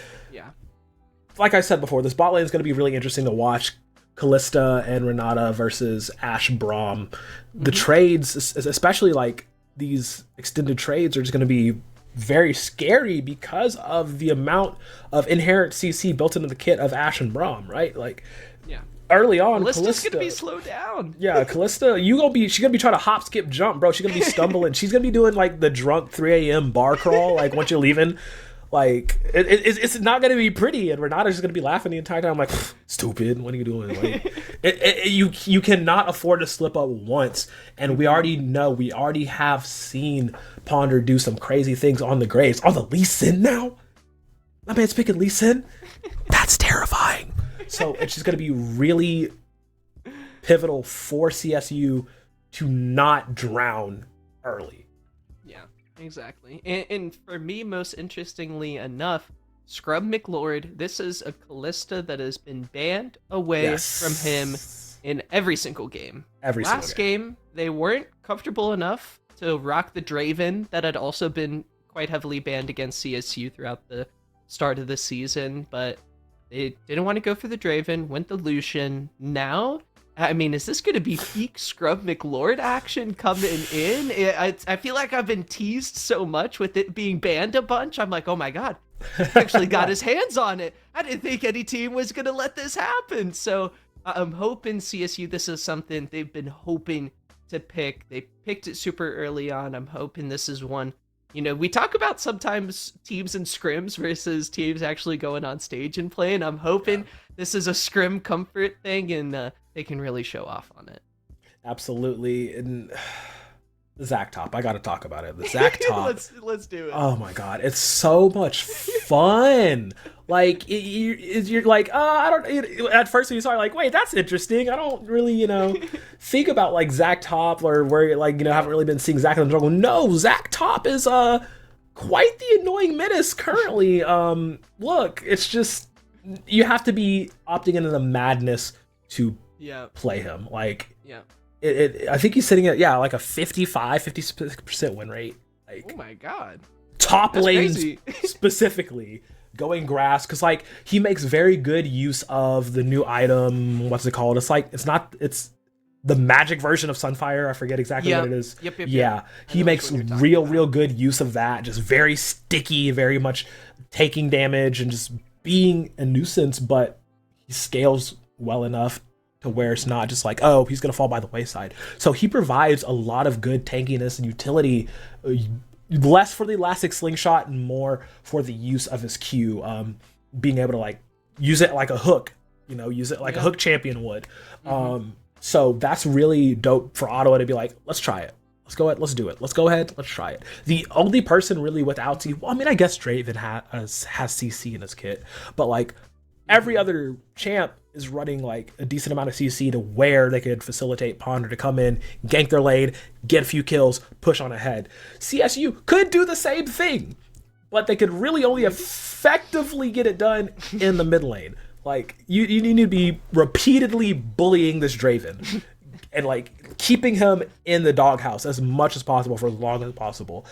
like I said before, this bot lane is going to be really interesting to watch. Callista and Renata versus Ashe Braum. The trades, especially like these extended trades, are just going to be very scary because of the amount of inherent CC built into the kit of Ashe and Braum, right? Like, early on, Callista's gonna be slowed down. Yeah, Callista, she's gonna be trying to hop, skip, jump, bro. She's gonna be stumbling. She's gonna be doing like the drunk 3 a.m. bar crawl, like once you're leaving. Like, it's not gonna be pretty, and Renata's just gonna be laughing the entire time. I'm like, stupid, what are you doing? Like, you cannot afford to slip up once, and we already have seen Ponder do some crazy things on the Graves. On the Lee Sin now? My man's picking Lee Sin? That's terrifying. So it's just gonna be really pivotal for CSU to not drown early. Exactly. And for me, most interestingly enough, Scrub McLord, this is a Callista that has been banned away from him in every single game. Last game, they weren't comfortable enough to rock the Draven that had also been quite heavily banned against CSU throughout the start of the season, but they didn't want to go for the Draven, went the Lucian. Now, I mean, is this going to be peak Scrub McLord action coming in? I feel like I've been teased so much with it being banned a bunch. I'm like, oh my god, he actually got his hands on it. I didn't think any team was going to let this happen. So I'm hoping CSU, this is something they've been hoping to pick. They picked it super early on. I'm hoping this is one. You know, we talk about sometimes teams in scrims versus teams actually going on stage and playing. I'm hoping this is a scrim comfort thing, and they can really show off on it. Absolutely. And the Zac Top, I gotta talk about it. The Zac Top. let's do it. Oh my god, it's so much fun. Like, you're like, I don't. At first, when you saw it, like, wait, that's interesting. I don't really, think about like Zac Top or where, like, haven't really been seeing Zac in the jungle. No, Zac Top is quite the annoying menace currently. Look, it's just you have to be opting into the madness to play him. Like, I think he's sitting at like a 56% win rate. Like, oh my god, top lanes specifically going grass, because like he makes very good use of the new item. What's it called? It's the magic version of Sunfire. I forget exactly what it is. Yep. He makes real good use of that. Just very sticky, very much taking damage and just being a nuisance, but he scales well enough to where it's not just like, oh, he's gonna fall by the wayside. So he provides a lot of good tankiness and utility, less for the elastic slingshot and more for the use of his Q, being able to like use it like a hook, use it like a hook champion would. So that's really dope for Ottawa to be like, let's try it. Let's go ahead. Let's do it. Let's go ahead. Let's try it. The only person really without CC, well, I mean, I guess Draven has CC in his kit, but like every other champ is running like a decent amount of CC to where they could facilitate Ponder to come in, gank their lane, get a few kills, push on ahead. CSU could do the same thing, but they could really only effectively get it done in the mid lane. Like, you need to be repeatedly bullying this Draven and like keeping him in the doghouse as much as possible for as long as possible.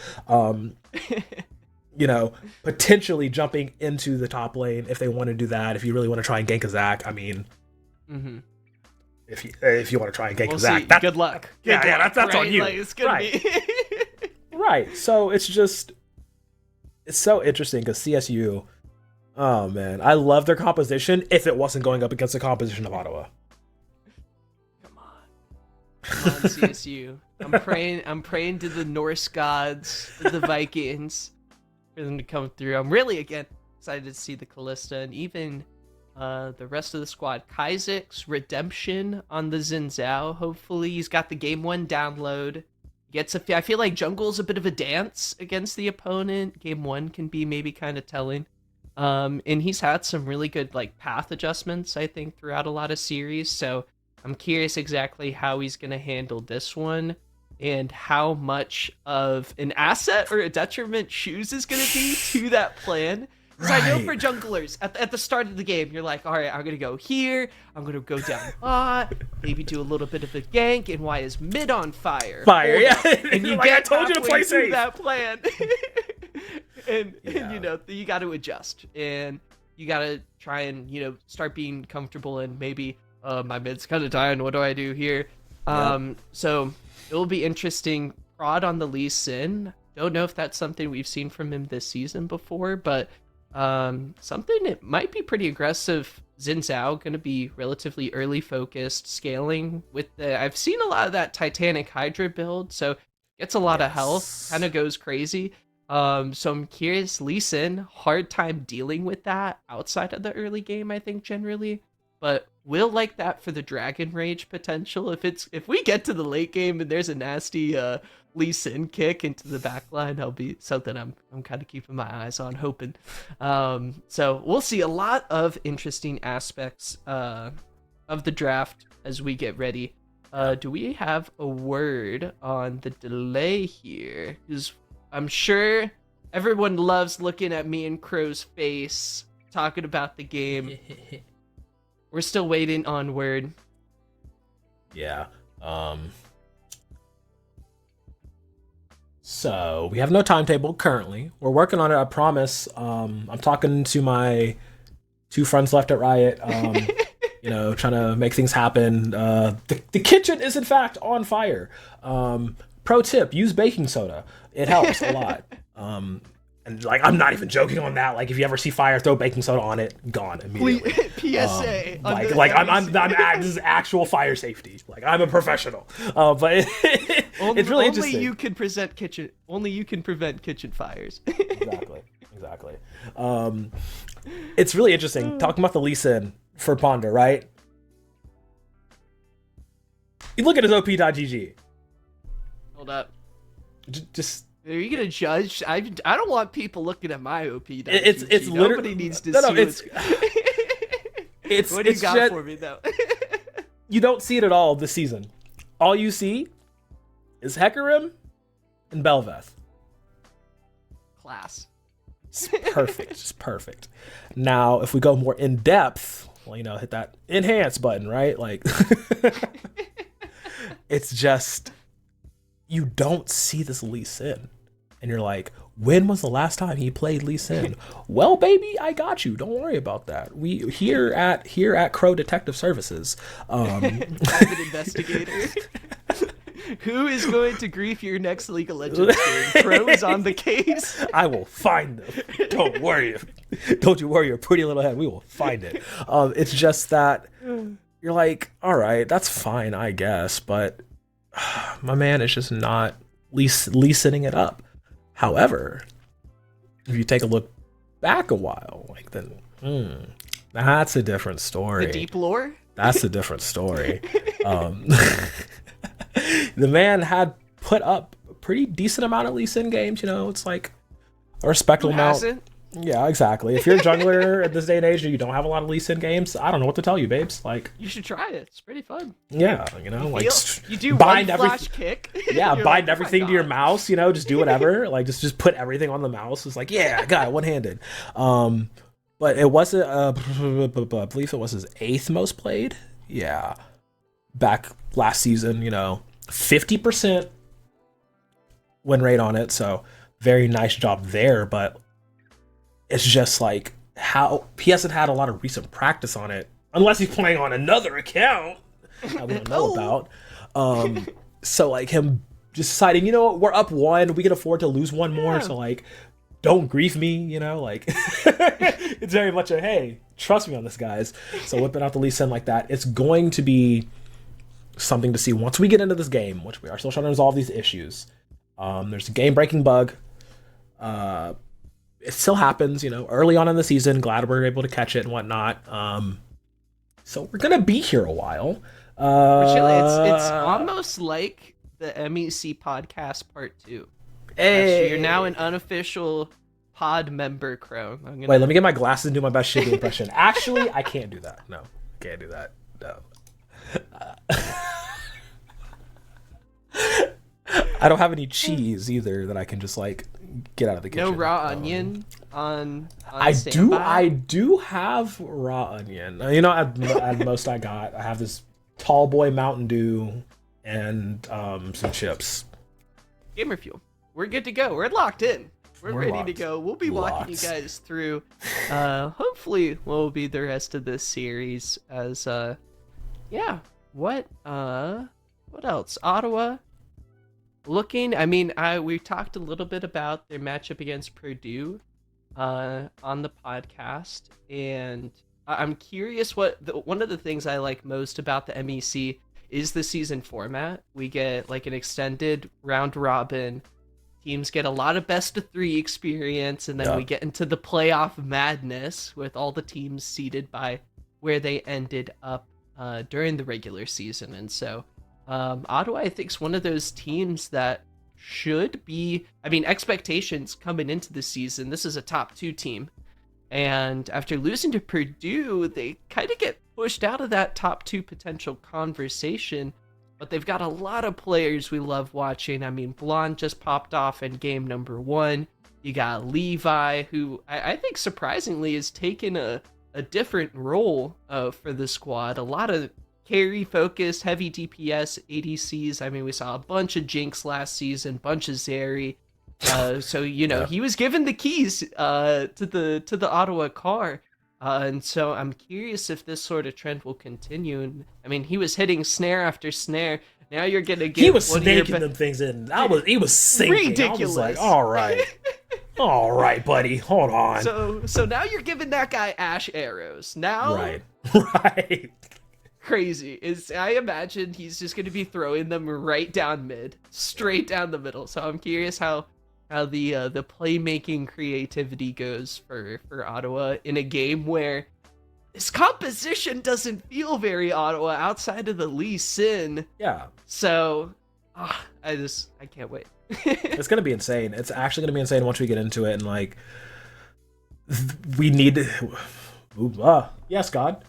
Potentially jumping into the top lane if they want to do that. If you really want to try and gank a Zac, I mean, if you want to try and gank a Zac, good luck. That's right? on you. Like, it's gonna be right. So it's so interesting because CSU, oh man, I love their composition. If it wasn't going up against the composition of Ottawa, come on, CSU. I'm praying to the Norse gods, to the Vikings, for them to come through. I'm really, again, excited to see the Callista and even the rest of the squad. Kaizek's redemption on the Xin Zhao. Hopefully he's got the game 1 download. I feel like jungle's a bit of a dance against the opponent. Game 1 can be maybe kind of telling. And he's had some really good like path adjustments, I think, throughout a lot of series. So I'm curious exactly how he's going to handle this one, and how much of an asset or a detriment Shoes is going to be to that plan. Because I know for junglers, at the start of the game, you're like, all right, I'm going to go here. I'm going to go down bot, maybe do a little bit of a gank, and why is mid on fire? Fire, yeah. And you like, get I told you to play through safe. that plan. and you know, you got to adjust. And you got to try and, you know, start being comfortable and maybe, my mid's kind of dying. What do I do here? So it will be interesting. Prod on the Lee Sin. Don't know if that's something we've seen from him this season before, but something that might be pretty aggressive. Xin Zhao going to be relatively early focused, scaling with the... I've seen a lot of that Titanic Hydra build, so gets a lot of health, kind of goes crazy. So I'm curious, Lee Sin, hard time dealing with that outside of the early game, I think, generally. But we'll like that for the Dragon Rage potential. If we get to the late game and there's a nasty Lee Sin kick into the backline, that'll be something I'm kind of keeping my eyes on, hoping. So we'll see a lot of interesting aspects of the draft as we get ready. Do we have a word on the delay here? Because I'm sure everyone loves looking at me and Crow's face talking about the game. We're still waiting on word. Yeah. So we have no timetable currently. We're working on it, I promise. I'm talking to my 2 friends left at Riot, you know, trying to make things happen. The kitchen is in fact on fire. Pro tip, use baking soda. It helps a lot. And like, I'm not even joking on that. Like, if you ever see fire, throw baking soda on it, gone immediately. PSA. This is actual fire safety. Like, I'm a professional. But it's really interesting. Only you can prevent kitchen fires. Exactly. It's really interesting talking about the Lee Sin for Ponder, right? You look at his OP.GG. Hold up. Just. Are you gonna judge? I don't want people looking at my OP. It's literally, nobody needs to see. It's what do you got for me though? You don't see it at all this season. All you see is Hecarim and Belveth. Class. It's perfect. Just perfect. Now, if we go more in depth, well, you know, hit that enhance button, right? Like, it's just, you don't see this Lee Sin. And you're like, when was the last time he played Lee Sin? Well, baby, I got you. Don't worry about that. We here at Crow Detective Services. Private investigator. Who is going to grief your next League of Legends game? Crow is on the case. I will find them. Don't worry. Don't you worry your pretty little head. We will find it. It's just that you're like, all right, that's fine, I guess, but my man is just not Lee Sinning it up. However, if you take a look back a while, like then that's a different story. The deep lore? That's a different story. The man had put up a pretty decent amount of Lee Sin games, you know, it's like a respectable amount. Hasn't? Yeah, exactly. If you're a jungler at this day and age and you don't have a lot of Lee Sin games, I don't know what to tell you, babes. Like, you should try it. It's pretty fun. Yeah, you know, like you do bind one flash kick. Yeah, bind like, everything to your mouse. You know, just do whatever. Like, just put everything on the mouse. It's like, yeah, I got it, one-handed. But it wasn't. I believe it was his 8th most played. Yeah, back last season. You know, 50% win rate on it. So very nice job there, but. It's just like how he hasn't had a lot of recent practice on it, unless he's playing on another account that we don't know about. So like him just deciding, you know what, we're up 1, we can afford to lose 1 more. So like, don't grief me, you know, like it's very much a, hey, trust me on this, guys. So whipping out the Lee Sin like that, it's going to be something to see once we get into this game, which we are still trying to resolve these issues. There's a game-breaking bug. It still happens, you know, early on in the season. Glad we're able to catch it and whatnot. So we're gonna be here a while. It's almost like the MEC podcast part 2. Hey, you're now an unofficial pod member, Crow. Wait, let me get my glasses and do my best Shiggy impression. Actually, I can't do that. No, can't do that. No. I don't have any cheese either that I can just like get out of the kitchen. No raw onion I standby? do have raw onion. You know, at most I have this tall boy Mountain Dew and some chips. Gamer Fuel. We're good to go. We're locked in. We're ready to locked. go. We'll be walking you guys through hopefully what will be the rest of this series as yeah. What else? Ottawa looking, I mean, we talked a little bit about their matchup against Purdue on the podcast, and I'm curious one of the things I like most about the MEC is the season format. We get like an extended round robin. Teams get a lot of best of 3 experience, and then we get into the playoff madness with all the teams seeded by where they ended up during the regular season. And so Ottawa, I think, is one of those teams that should be, I mean, expectations coming into the season, this is a top 2 team. And after losing to Purdue, they kind of get pushed out of that top 2 potential conversation. But they've got a lot of players we love watching. I mean, Blonde just popped off in game number 1. You got Levi, who I think surprisingly has taken a different role for the squad. A lot of carry-focused, heavy DPS, ADCs. I mean, we saw a bunch of Jinx last season, bunch of Zeri. So, you know, he was given the keys to the Ottawa car. And so I'm curious if this sort of trend will continue. And I mean, he was hitting snare after snare. Now you're gonna get. He was snaking them things in. He was sinking. Ridiculous. I was like, all right, buddy, hold on. So now you're giving that guy Ash arrows. Now, right. Crazy I imagine he's just gonna be throwing them right down mid, straight down the middle. So I'm curious how the playmaking creativity goes for Ottawa in a game where this composition doesn't feel very Ottawa outside of the Lee Sin. Yeah. So I can't wait. It's gonna be insane. It's actually gonna be insane once we get into it, and like we need to. Yes, God.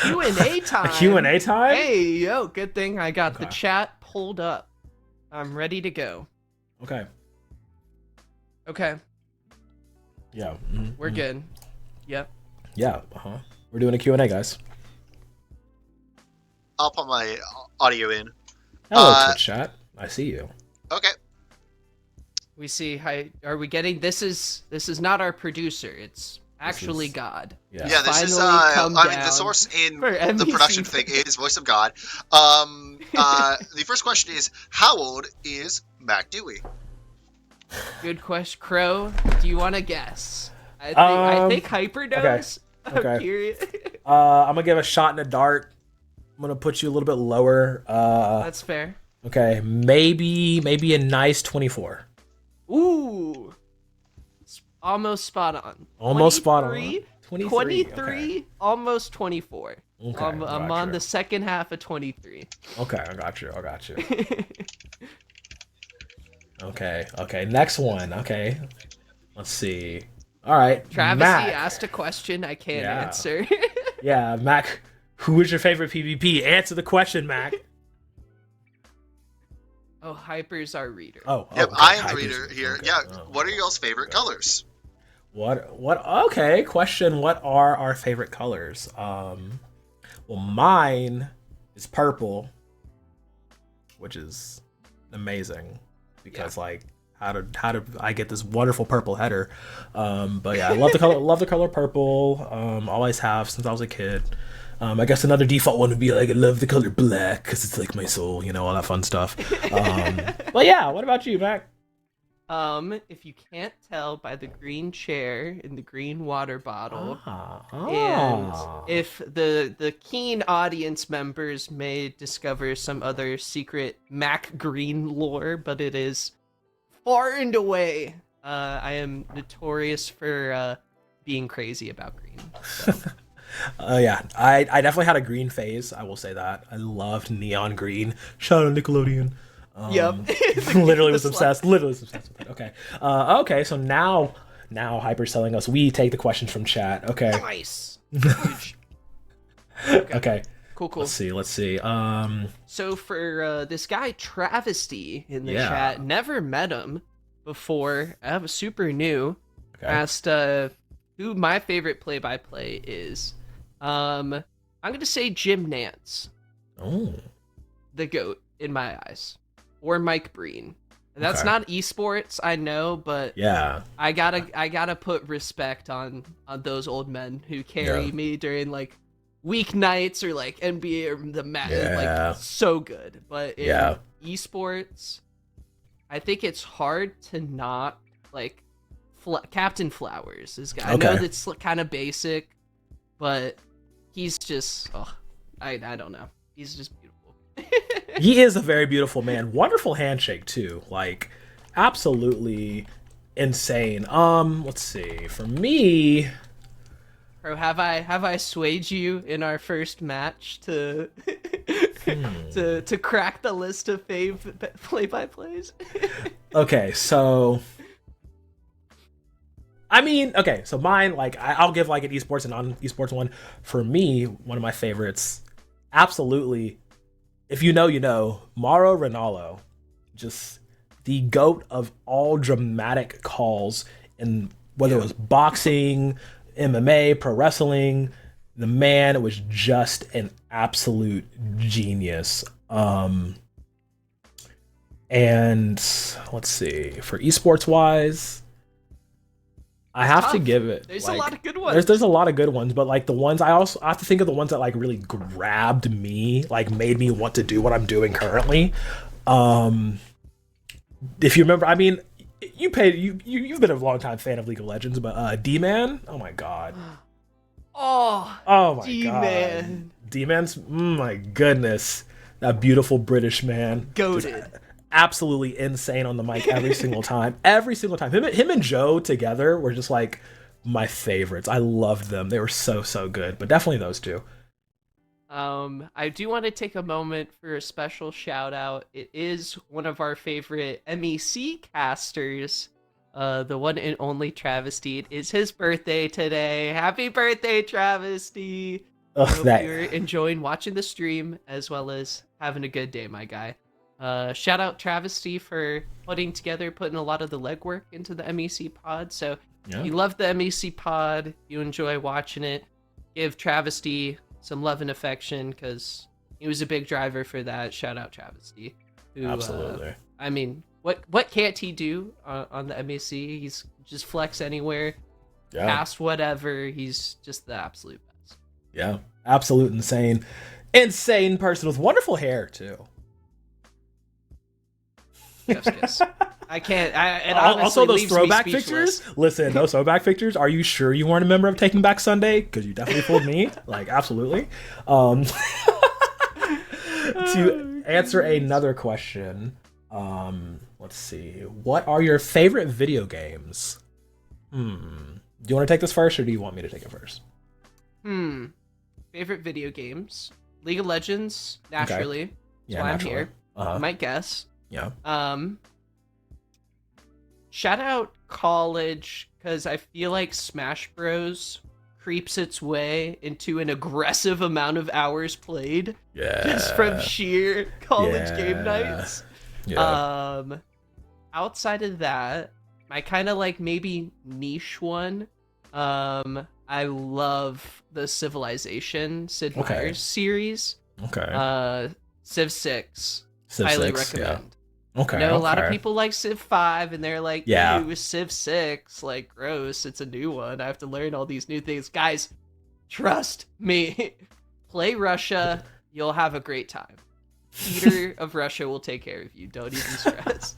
Q&A time. Q&A time? Hey, yo, good thing I got the chat pulled up. I'm ready to go. Okay. Yeah. We're good. Yep. Yeah, We're doing a Q&A, guys. I'll put my audio in. Hello, Twitch chat. I see you. Okay. We see, are we getting, this is not our producer, it's actually God. Yeah, this is, I mean, the source in the production thing is Voice of God. The first question is, how old is Mac Dewey? Good question. Crow, do you want to guess? I think Hyper knows. Okay. I'm curious. I'm going to give a shot in the dark. I'm going to put you a little bit lower. That's fair. Okay, maybe a nice 24. Ooh. Almost spot on. Almost spot on. 23, okay. Almost 24. Okay, I'm on the second half of 23. Okay, I got you. Okay, next one. Okay, let's see. All right, Travis Mac. asked a question I can't answer. Yeah, Mac, who is your favorite PvP? Answer the question, Mac. Oh, Hyper's our reader. Yep, okay. I am the reader here. Okay. Yeah, what are y'all's favorite colors? What? Okay, question. What are our favorite colors? Well, mine is purple, which is amazing because like how did I get this wonderful purple header? But yeah, I love the color purple. Always have since I was a kid. I guess another default one would be like I love the color black because it's like my soul, you know, all that fun stuff. But yeah, what about you, Mac? If you can't tell by the green chair and the green water bottle, and if the keen audience members may discover some other secret Mac Green lore, but it is far and away, I am notorious for being crazy about green. So. Yeah, I definitely had a green phase. I will say that. I loved neon green. Shout out Nickelodeon. Yep. Literally was obsessed with it. Okay. Okay, so now Hyper's telling us we take the questions from chat. Okay. Nice. Huge. Okay. Cool. Let's see. So for this guy Travesty in the Yeah. chat, never met him before. I was super new. Okay. Asked who my favorite play-by-play is. I'm gonna say Jim Nance. Oh. The GOAT in my eyes, or Mike Breen. And that's Okay. not esports, I know, but Yeah. I gotta put respect on those old men who carry me during like weeknights or like NBA or the match. Yeah. Like so good, but in esports, I think it's hard to not like Captain Flowers is guy. I know that's kind of basic, but he's just I don't know. He's just beautiful. He is a very beautiful man. Wonderful handshake too. Like absolutely insane. Let's see. For me, Bro, have I swayed you in our first match to to crack the list of fave play-by-plays? okay, so I mean, okay, so mine, like I'll give like an esports and non-esports one. For me, one of my favorites, absolutely, if you know, you know, Mauro Ranallo, just the GOAT of all dramatic calls, in whether it was boxing, MMA, pro wrestling. The man was just an absolute genius. And let's see, for esports wise, I have to give it. There's like, a lot of good ones. There's a lot of good ones, but like the ones I have to think of the ones that like really grabbed me, like made me want to do what I'm doing currently. If you remember, I mean, you've been a long time fan of League of Legends, but D-Man, oh my god. Oh my D-Man. god. D-Man's, my goodness. That beautiful British man. Goated. Absolutely insane on the mic every single time. Every single time. Him and Joe together were just like my favorites. I loved them. They were so good. But definitely those two. I do want to take a moment for a special shout out. It is one of our favorite MEC casters, the one and only Travesty. It is his birthday today. Happy birthday, Travesty! Hope you're enjoying watching the stream as well as having a good day, my guy. Shout out Travesty for putting a lot of the legwork into the MEC pod. So if you love the MEC pod, you enjoy watching it, give Travesty some love and affection because he was a big driver for that. Shout out Travesty. Who, absolutely. I mean, what can't he do on the MEC? He's just flex anywhere, cast whatever. He's just the absolute best. Yeah, absolute insane person with wonderful hair too. Kiss. I can't. And also, those throwback pictures. Listen, those throwback pictures. Are you sure you weren't a member of Taking Back Sunday? Because you definitely fooled me. Like, absolutely. To answer another question, let's see. What are your favorite video games? Do you want to take this first, or do you want me to take it first? Favorite video games: League of Legends, naturally. Okay. That's why naturally. I'm here. You might guess. Yeah. Shout out college, because I feel like Smash Bros creeps its way into an aggressive amount of hours played. Yeah. Just from sheer college game nights. Yeah. Outside of that, my kind of like maybe niche one. I love the Civilization Sid Meier's series. Okay. Civ 6. Civ highly 6, recommend. yeah. Okay. I know a lot of people like Civ 5 and they're like, Yeah. ew, Civ 6, like gross, it's a new one. I have to learn all these new things. Guys, trust me. Play Russia, you'll have a great time. Peter of Russia will take care of you. Don't even stress.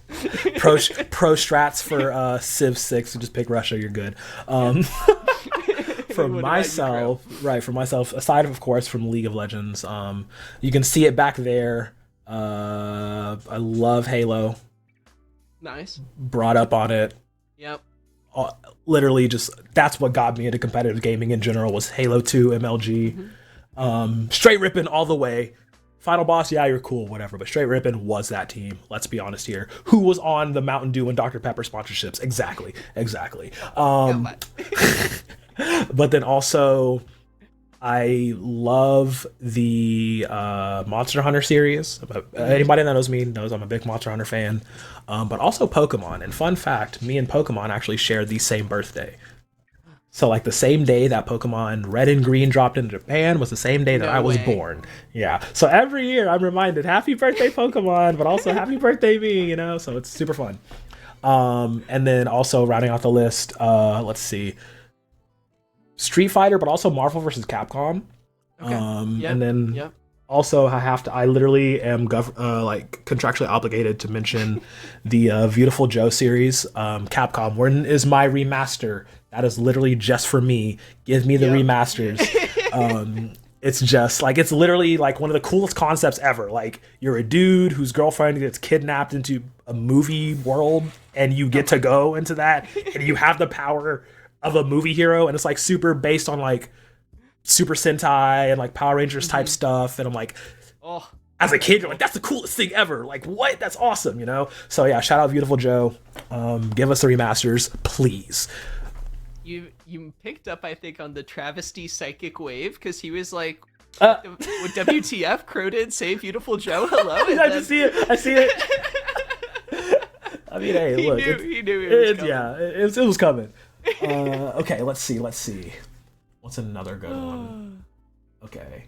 Pro strats for Civ 6, so just pick Russia, you're good. For myself, aside of course from League of Legends, you can see it back there. I love Halo. Nice. Brought up on it. Yep. Literally just, that's what got me into competitive gaming in general, was Halo 2 MLG. Straight ripping all the way. Final boss, yeah, you're cool, whatever, but straight ripping was that team. Let's be honest here. Who was on the Mountain Dew and Dr. Pepper sponsorships? Exactly. But then also I love the Monster Hunter series. Anybody that knows me knows I'm a big Monster Hunter fan. But also Pokemon. And fun fact, me and Pokemon actually share the same birthday. So like the same day that Pokemon Red and Green dropped into Japan was the same day that I was born. Yeah. So every year I'm reminded, happy birthday Pokemon, but also happy birthday me, you know? So it's super fun. And then also rounding out the list, let's see. Street Fighter, but also Marvel vs. Capcom. Okay. And then also I literally am like contractually obligated to mention the Beautiful Joe series. Capcom, when is my remaster? That is literally just for me. Give me the remasters. It's just like, it's literally like one of the coolest concepts ever. Like, you're a dude whose girlfriend gets kidnapped into a movie world and you get to go into that and you have the power of a movie hero, and it's like super based on like Super Sentai and like Power Rangers type stuff. And I'm like, as a kid, you're like, that's the coolest thing ever. Like, what? That's awesome, you know? So yeah, shout out Beautiful Joe. Give us the remasters, please. You picked up, I think, on the travesty psychic wave, because he was like, with WTF, Crow did say Beautiful Joe, hello? I see it. I mean, hey, look. He knew it was coming. Yeah, it was coming. Okay, let's see. What's another good one? Okay.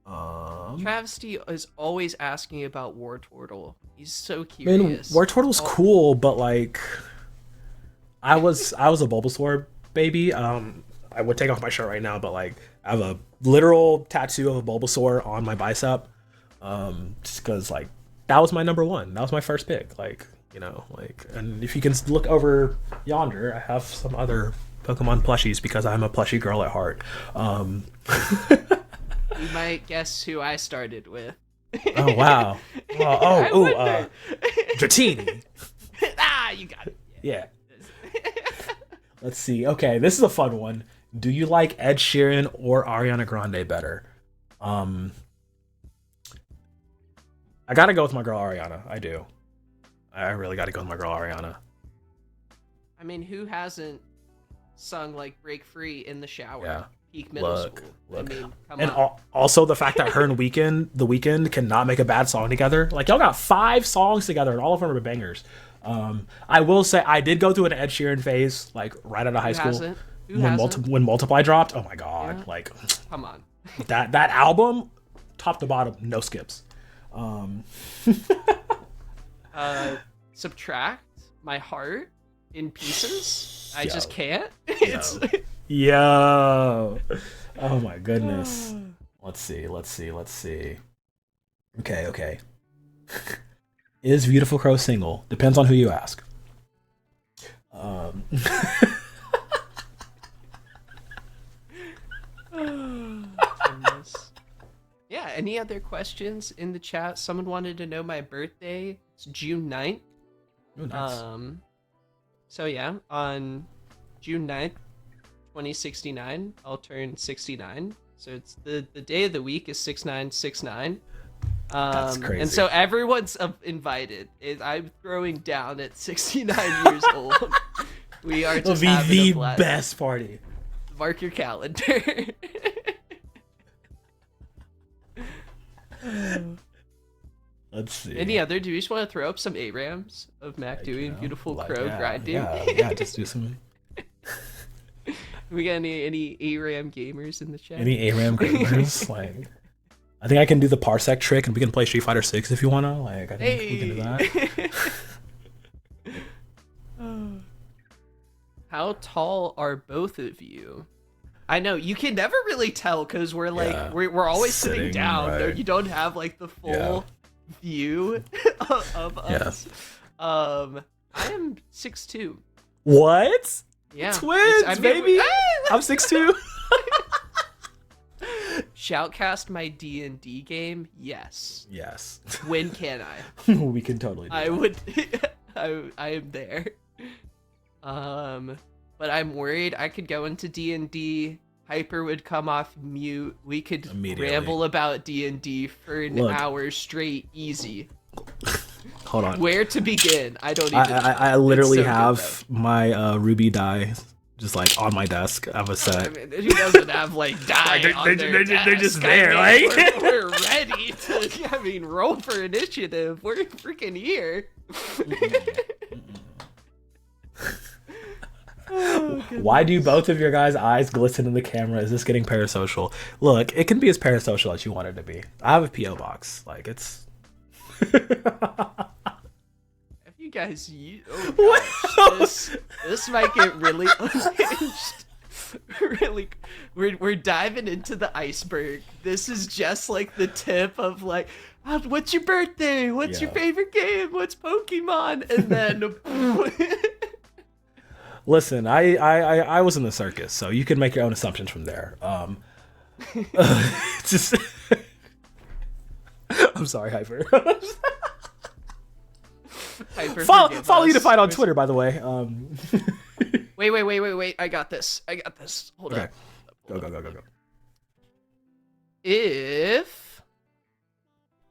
Travesty is always asking about War Turtle. He's so I mean, curious. War Turtle's cool, but like, I was a Bulbasaur baby. I would take off my shirt right now, but like, I have a literal tattoo of a Bulbasaur on my bicep. Just because like, that was my number one. That was my first pick. Like, you know, like, and if you can look over yonder, I have some other Pokemon plushies because I'm a plushie girl at heart. You might guess who I started with. Oh wow! Dratini. You got it. Yeah. Let's see. Okay, this is a fun one. Do you like Ed Sheeran or Ariana Grande better? I gotta go with my girl Ariana. I do. I really gotta go with my girl Ariana. I mean, who hasn't sung like "Break Free" in the shower? Yeah. Peak middle school. Look. I mean, come and on. Also the fact that her and The Weeknd cannot make a bad song together. Like, y'all got 5 songs together and all of them are bangers. I will say I did go through an Ed Sheeran phase, like right out of high school. When Multiply dropped. Oh my god! Yeah. Like, come on. that album, top to bottom, no skips. Subtract my heart in pieces. I just can't. Yo. Oh my goodness. Let's see. Okay. Is Beautiful Crow single? Depends on who you ask. Yeah, any other questions in the chat? Someone wanted to know my birthday. It's June 9th. Oh, nice. So yeah, on June 9th, 2069, I'll turn 69. So it's the day of the week is 6969. That's crazy. And so everyone's invited. I'm throwing down at 69 years old. We are just having the a blast. Best party. Mark your calendar. Let's see. Any other? Do you just want to throw up some ARAMs of Mac doing Beautiful Crow grinding? Yeah, just do some. We got any ARAM gamers in the chat? Any ARAM gamers? Like, I think I can do the parsec trick, and we can play Street Fighter 6 if you wanna. Like, I think we can do that. How tall are both of you? I know you can never really tell because we're like we're always sitting down. Right. You don't have like the full view of us. I am 6'2". What? Yeah, twins, baby. I'm 6'2". Shoutcast my D&D game. Yes. When can I? We can totally do I that. would. I am there. But I'm worried I could go into D&D. Hyper would come off mute. We could ramble about D&D for an hour straight, easy. Hold on. Where to begin? I don't even. I literally have my Ruby die just like on my desk. I have a set. I mean, who doesn't have like die on their desk? They're just there. I mean, like we're ready to. I mean, roll for initiative. We're freaking here. Oh, why do both of your guys' eyes glisten in the camera? Is this getting parasocial? Look, it can be as parasocial as you want it to be. I have a PO box. Like it's. Have you guys? Oh gosh, this might get really unhinged. Really, we're diving into the iceberg. This is just like the tip of like, what's your birthday? What's your favorite game? What's Pokemon? And then. Listen, I was in the circus, so you can make your own assumptions from there. Just, I'm sorry, Hyper. Hyper, follow you to fight on Twitter, by the way. Wait! I got this. Hold up. Go. If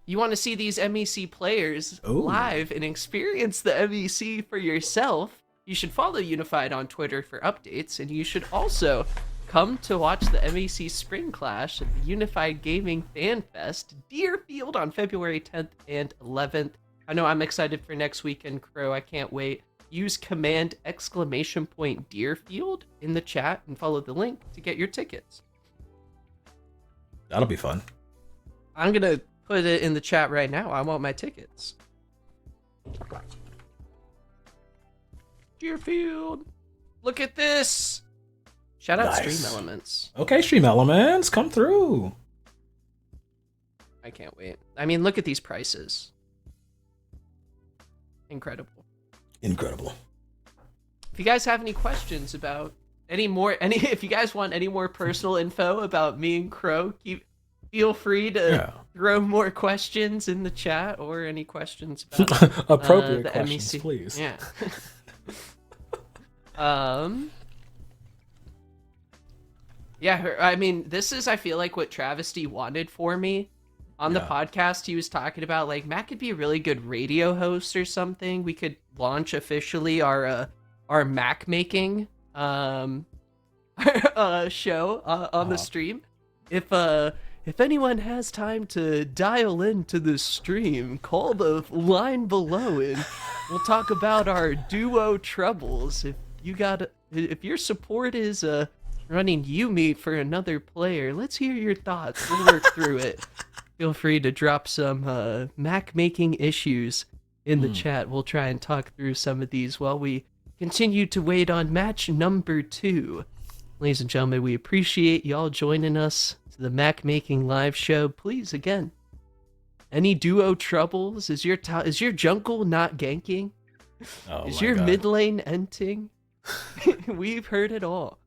you want to see these MEC players live and experience the MEC for yourself, you should follow Unified on Twitter for updates, and you should also come to watch the MEC Spring Clash at the Unified Gaming Fan Fest, Deerfield, on February 10th and 11th. I know I'm excited for next weekend, Crow. I can't wait. Use command !Deerfield in the chat and follow the link to get your tickets. That'll be fun. I'm going to put it in the chat right now. I want my tickets. Deerfield. Look at this. Shout out Stream Elements. Okay, Stream Elements, come through. I can't wait. I mean, look at these prices. Incredible. If you guys have any questions about if you guys want any more personal info about me and Crow, feel free to throw more questions in the chat or any questions about appropriate the questions, MEC. please. Yeah. Yeah, I mean, this is, I feel like, what Travesty wanted for me. On the podcast, he was talking about, like, Matt could be a really good radio host or something. We could launch officially our Mac making show on the stream. If anyone has time to dial into the stream, call the line below and we'll talk about our duo troubles. If your support is running UMeet for another player, let's hear your thoughts. We'll work through it. Feel free to drop some Mac making issues in the chat. We'll try and talk through some of these while we continue to wait on match number 2. Ladies and gentlemen, we appreciate y'all joining us to the Mac making live show. Please, again, any duo troubles? Is your jungle not ganking? Is your mid lane enting? We've heard it all.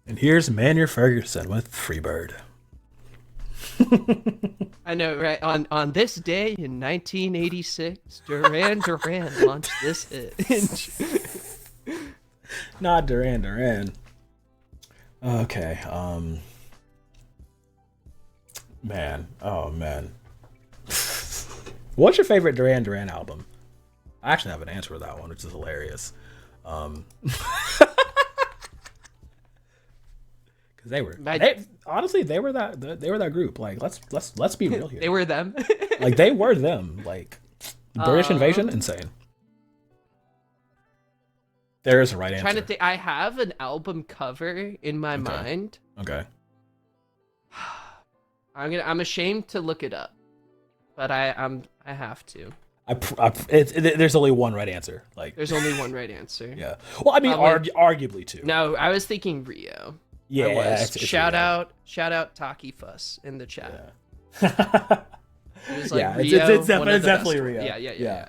And here's Manuel Ferguson with Freebird. I know, right? On this day in 1986, Duran launched this hit. Not Duran. Okay, man. Oh, man. What's your favorite Duran album? I actually have an answer for that one, which is hilarious. Because they were that group. Like, let's be real here. They were them. Like, they were them. Like, British Invasion, insane. There is a right answer. Trying to think. I have an album cover in my mind. Okay. I'm ashamed to look it up, but I have to. There's only one right answer. Like, there's only one right answer. Yeah. Well, I mean, arguably two. No, I was thinking Rio. Yeah. It's shout out Taki Fuss in the chat. Yeah. It was like yeah, Rio, it's definitely Rio. Yeah.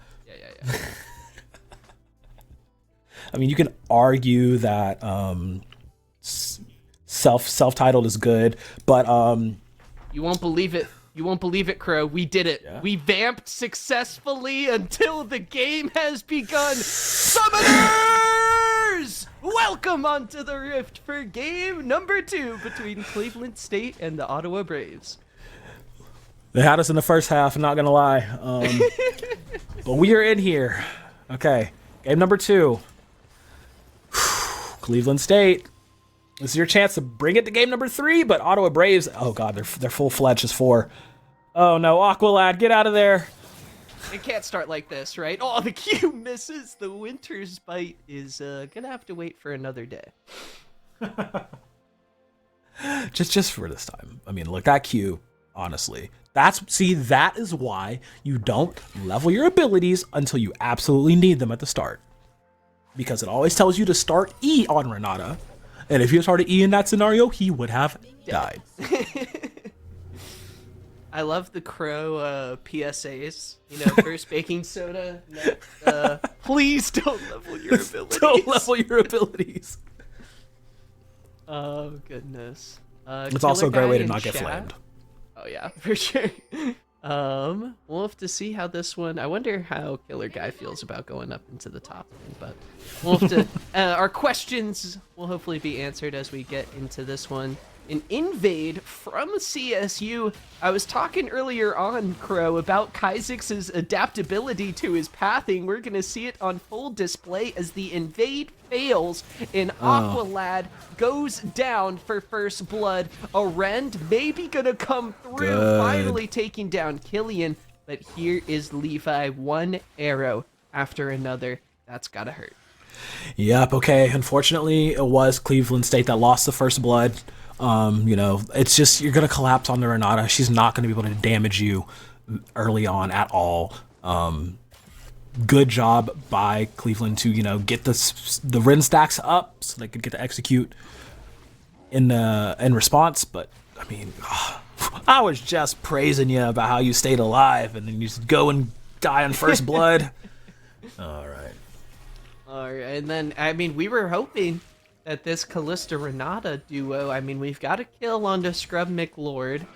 I mean, you can argue that self-titled is good, but you won't believe it. You won't believe it, Crow. We did it. Yeah. We vamped successfully until the game has begun. Summoners! Welcome onto the Rift for game number 2 between Cleveland State and the Ottawa Braves. They had us in the first half, I'm not going to lie. But we are in here. Okay, game number 2. Cleveland State. This is your chance to bring it to game number 3, but Ottawa Braves, oh god, they're full-fledged as 4. Oh no, Aqualad, get out of there. It can't start like this, right? Oh, the Q misses. The Winter's Bite is gonna have to wait for another day. just for this time. I mean, look, that Q, honestly. That is why you don't level your abilities until you absolutely need them at the start. Because it always tells you to start E on Renata. And if you started E in that scenario, he would have died. I love the Crow PSAs. You know, first baking soda. Please don't level your abilities. Don't level your abilities. Oh, goodness. It's also a great way to not get flamed. Oh, yeah, for sure. We'll have to see how this one... I wonder how Killer Guy feels about going up into the top lane, but we'll have to... our questions will hopefully be answered as we get into this one. An invade from CSU. I was talking earlier on, Crow, about Kaizix's adaptability to his pathing. We're going to see it on full display as the invade fails and Aqualad goes down for first blood. A Rend maybe going to come through, finally taking down Killian. But here is Levi, one arrow after another. That's got to hurt. Yep, okay. Unfortunately, it was Cleveland State that lost the first blood. You know, it's just, you're going to collapse on the Renata. She's not going to be able to damage you early on at all. Good job by Cleveland to, you know, get the Ren stacks up so they could get to execute in response. But, I mean, I was just praising you about how you stayed alive and then you just go and die on first blood. All right. And then, I mean, we were hoping that this Callista-Renata duo, I mean, we've got a kill onto Scrub McLord.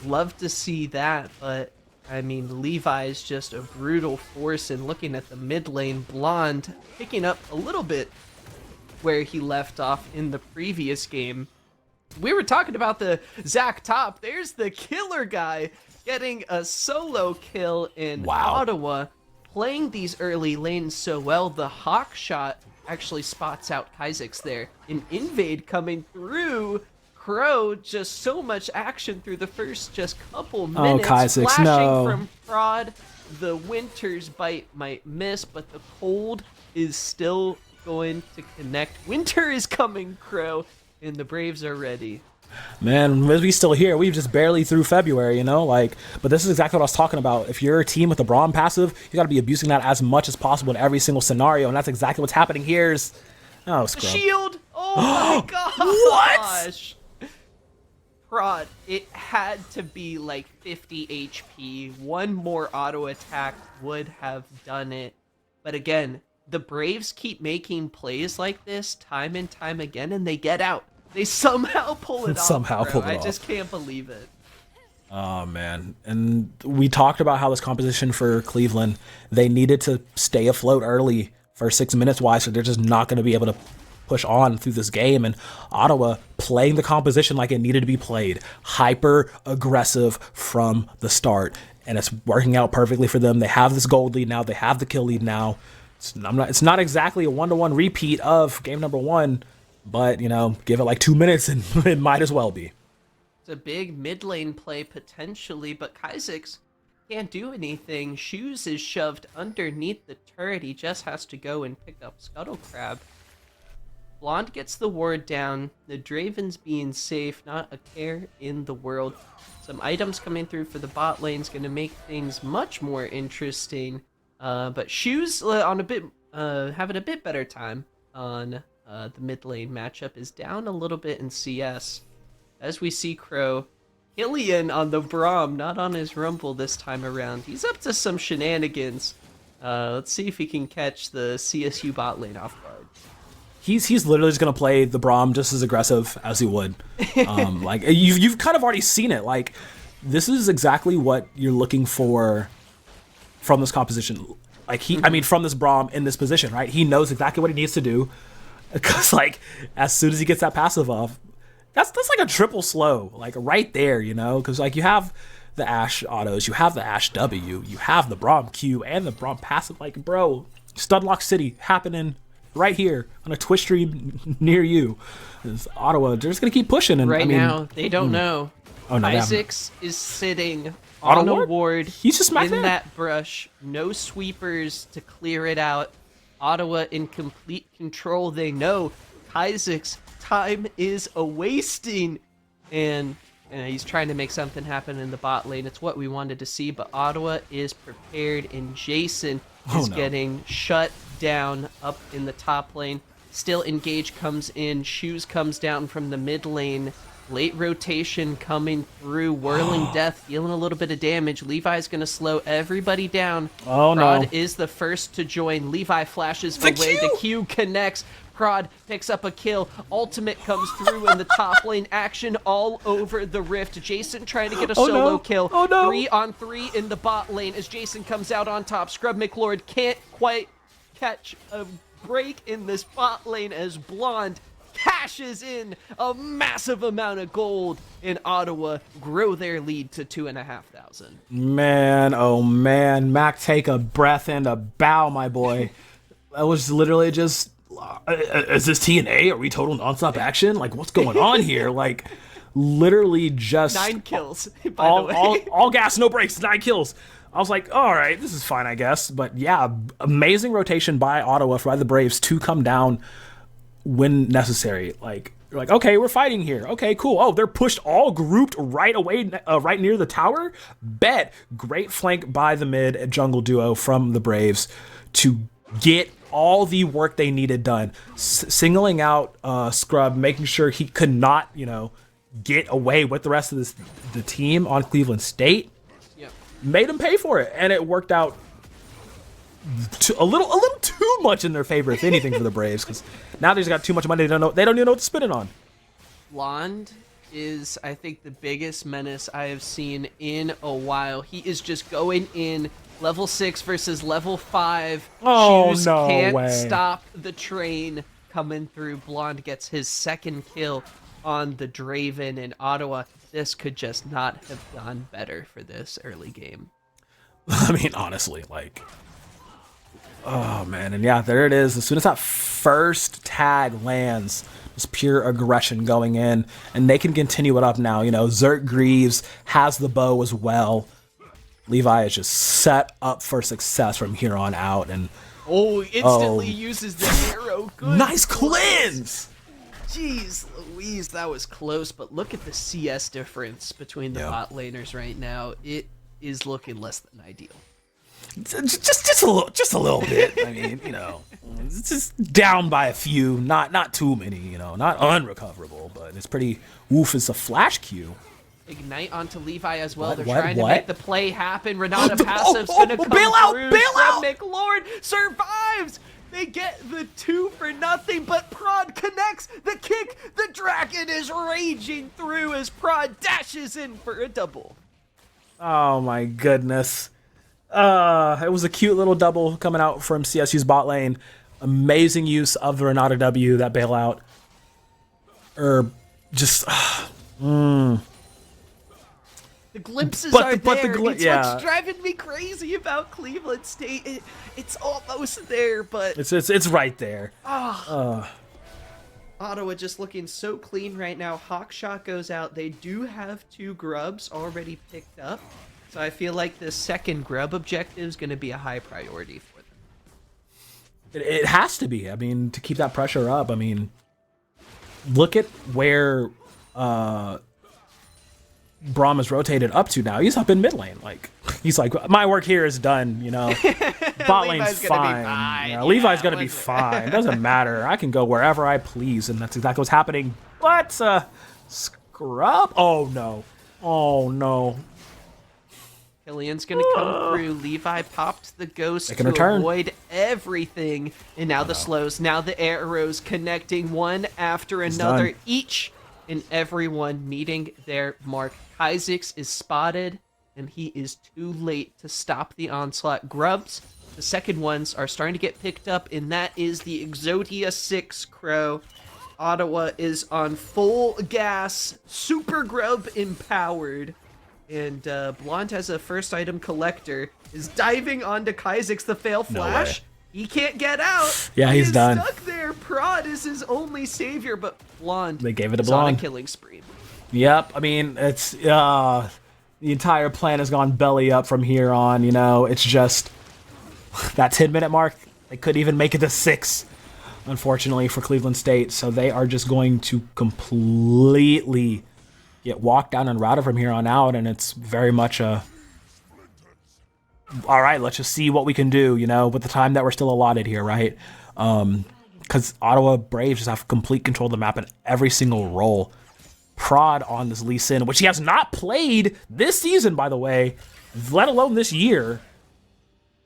Love to see that, but, I mean, Levi's just a brutal force, and looking at the mid lane, Blonde picking up a little bit where he left off in the previous game. We were talking about the Zach Top. There's the Killer Guy getting a solo kill in Ottawa, playing these early lanes so well. The Hawk shot actually spots out Kaizix there. An invade coming through. Crow, just so much action through the first just couple minutes. Oh, Kaizix, no. From Prod. The Winter's Bite might miss, but the cold is still going to connect. Winter is coming, Crow, and the Braves are ready. Man, we still here. We've just barely through February, you know? But this is exactly what I was talking about. If you're a team with a Braum passive, you got to be abusing that as much as possible in every single scenario, and that's exactly what's happening here. Oh, Scrub. Shield! Oh my gosh! What? Prod, it had to be like 50 HP. One more auto attack would have done it. But again, the Braves keep making plays like this time and time again, and they get out. They somehow pull it off. I just can't believe it. Oh, man. And we talked about how this composition for Cleveland, they needed to stay afloat early for 6 minutes wise, so they're just not going to be able to push on through this game. And Ottawa playing the composition like it needed to be played. Hyper aggressive from the start. And it's working out perfectly for them. They have this gold lead now. They have the kill lead now. It's not exactly a 1-to-1 repeat of game number 1. But, you know, give it like 2 minutes and it might as well be. It's a big mid lane play potentially, but Kaizix can't do anything. Shoes is shoved underneath the turret. He just has to go and pick up Scuttle Crab. Blonde gets the ward down. The Draven's being safe, not a care in the world. Some items coming through for the bot lane's going to make things much more interesting. But Shoes on a bit, having a bit better time on the mid lane matchup is down a little bit in CS. As we see Crow, Killian on the Braum, not on his Rumble this time around. He's up to some shenanigans. Let's see if he can catch the CSU bot lane off guard. He's literally just gonna play the Braum just as aggressive as he would. Like you've kind of already seen it. Like this is exactly what you're looking for from this composition. Like from this Braum in this position, right? He knows exactly what he needs to do. Because, like, as soon as he gets that passive off, that's like a triple slow, like, right there, you know? Because, like, you have the Ashe autos, you have the Ashe W, you have the Braum Q, and the Braum passive. Like, bro, Studlock City happening right here on a Twitch stream near you. Ottawa, they're just gonna keep pushing. And right I mean, now, they don't know. Oh no, Isaacs is sitting on a ward. He's just smacked in that brush. No sweepers to clear it out. Ottawa in complete control. They know Isaacs' time is a-wasting, and he's trying to make something happen in the bot lane. It's what we wanted to see, but Ottawa is prepared, and Jason is getting shut down up in the top lane. Still, Engage comes in. Shoes comes down from the mid lane. Late rotation coming through. Whirling Death dealing a little bit of damage. Levi's going to slow everybody down. Oh, Prod no. is the first to join. Levi flashes away. The Q connects. Prod picks up a kill. Ultimate comes through in the top lane. Action all over the rift. Jason trying to get a solo kill. 3-on-3 in the bot lane as Jason comes out on top. Scrub McLord can't quite catch a break in this bot lane as Blonde cashes in a massive amount of gold, in Ottawa grow their lead to 2,500. Man, oh man, Mac, take a breath and a bow, my boy. That was literally just, is this TNA? Are we total nonstop action? Like, what's going on here? Like, literally just 9 kills. By the way. all gas, no brakes, 9 kills. I was like, all right, this is fine, I guess. But yeah, amazing rotation by Ottawa, by the Braves to come down when necessary. Like, you're like, okay, we're fighting here. Okay, cool. Oh, they're pushed all grouped right away, right near the tower. Bet. Great flank by the mid jungle duo from the Braves to get all the work they needed done. Singling out Scrub, making sure he could not, get away with the rest of the team on Cleveland State. Made him pay for it, and it worked out a little too much in their favor, if anything, for the Braves, because now they just got too much money. They don't even know what to spend it on. Blonde is, I think, the biggest menace I have seen in a while. He is just going in level 6 versus level 5. Oh, Shoes no can't way. stop the train coming through. Blonde gets his second kill on the Draven in Ottawa. This could just not have gone better for this early game. I mean, honestly, like, oh man, and yeah, there it is. As soon as that first tag lands, just pure aggression going in, and they can continue it up now. Zerk Greaves has the bow as well. Levi is just set up for success from here on out, and instantly uses the arrow. Good nice cleanse. Jeez Louise, that was close, but look at the CS difference between the bot laners right now. It is looking less than ideal. Just a little bit. I mean, it's just down by a few, not too many, not unrecoverable, but it's pretty woof. It's a flash Q. Ignite onto Levi as well. What? They're trying to make the play happen. Renata Passive's gonna come bail out, through. bail out! McLord survives. They get the 2 for nothing, but Prod connects the kick. The Dragon is raging through as Prod dashes in for a double. Oh my goodness. It was a cute little double coming out from CSU's bot lane. Amazing use of the Renata W, that bailout. The glimpses are there. It's what's driving me crazy about Cleveland State. It's almost there, but it's right there. Ottawa just looking so clean right now. Hawkshot goes out. They do have 2 grubs already picked up, so I feel like the second grub objective is going to be a high priority for them. It has to be. I mean, to keep that pressure up. I mean, look at where Braum is rotated up to now. He's up in mid lane. Like, he's like, my work here is done, Bot lane's fine. Levi's gonna be fine. It doesn't matter. I can go wherever I please, and that's exactly what's happening. But Scrub? Oh no. Killian's gonna come through. Levi popped the ghost to return. Avoid everything. And now the slows, now the arrows connecting one after another. Done. Each and everyone meeting their mark. Isaacs is spotted, and he is too late to stop the onslaught. Grubs, the second ones, are starting to get picked up, and that is the Exodia 6 Crow. Ottawa is on full gas, super grub empowered, And Blonde has a first item collector, is diving onto Kaizix, the fail flash. He can't get out. Yeah, he's done. Stuck there. Prod is his only savior, but Blonde They gave it to is on a Blonde. killing spree. Yep, I mean, it's the entire plan has gone belly up from here on, you know. It's just that 10-minute mark. They couldn't even make it to 6, unfortunately, for Cleveland State. So they are just going to completely get walked down and routed from here on out, and it's very much a all right, let's just see what we can do, you know, with the time that we're still allotted here, right? Because Ottawa Braves just have complete control of the map in every single role. Prod on this Lee Sin, which he has not played this season, by the way, let alone this year,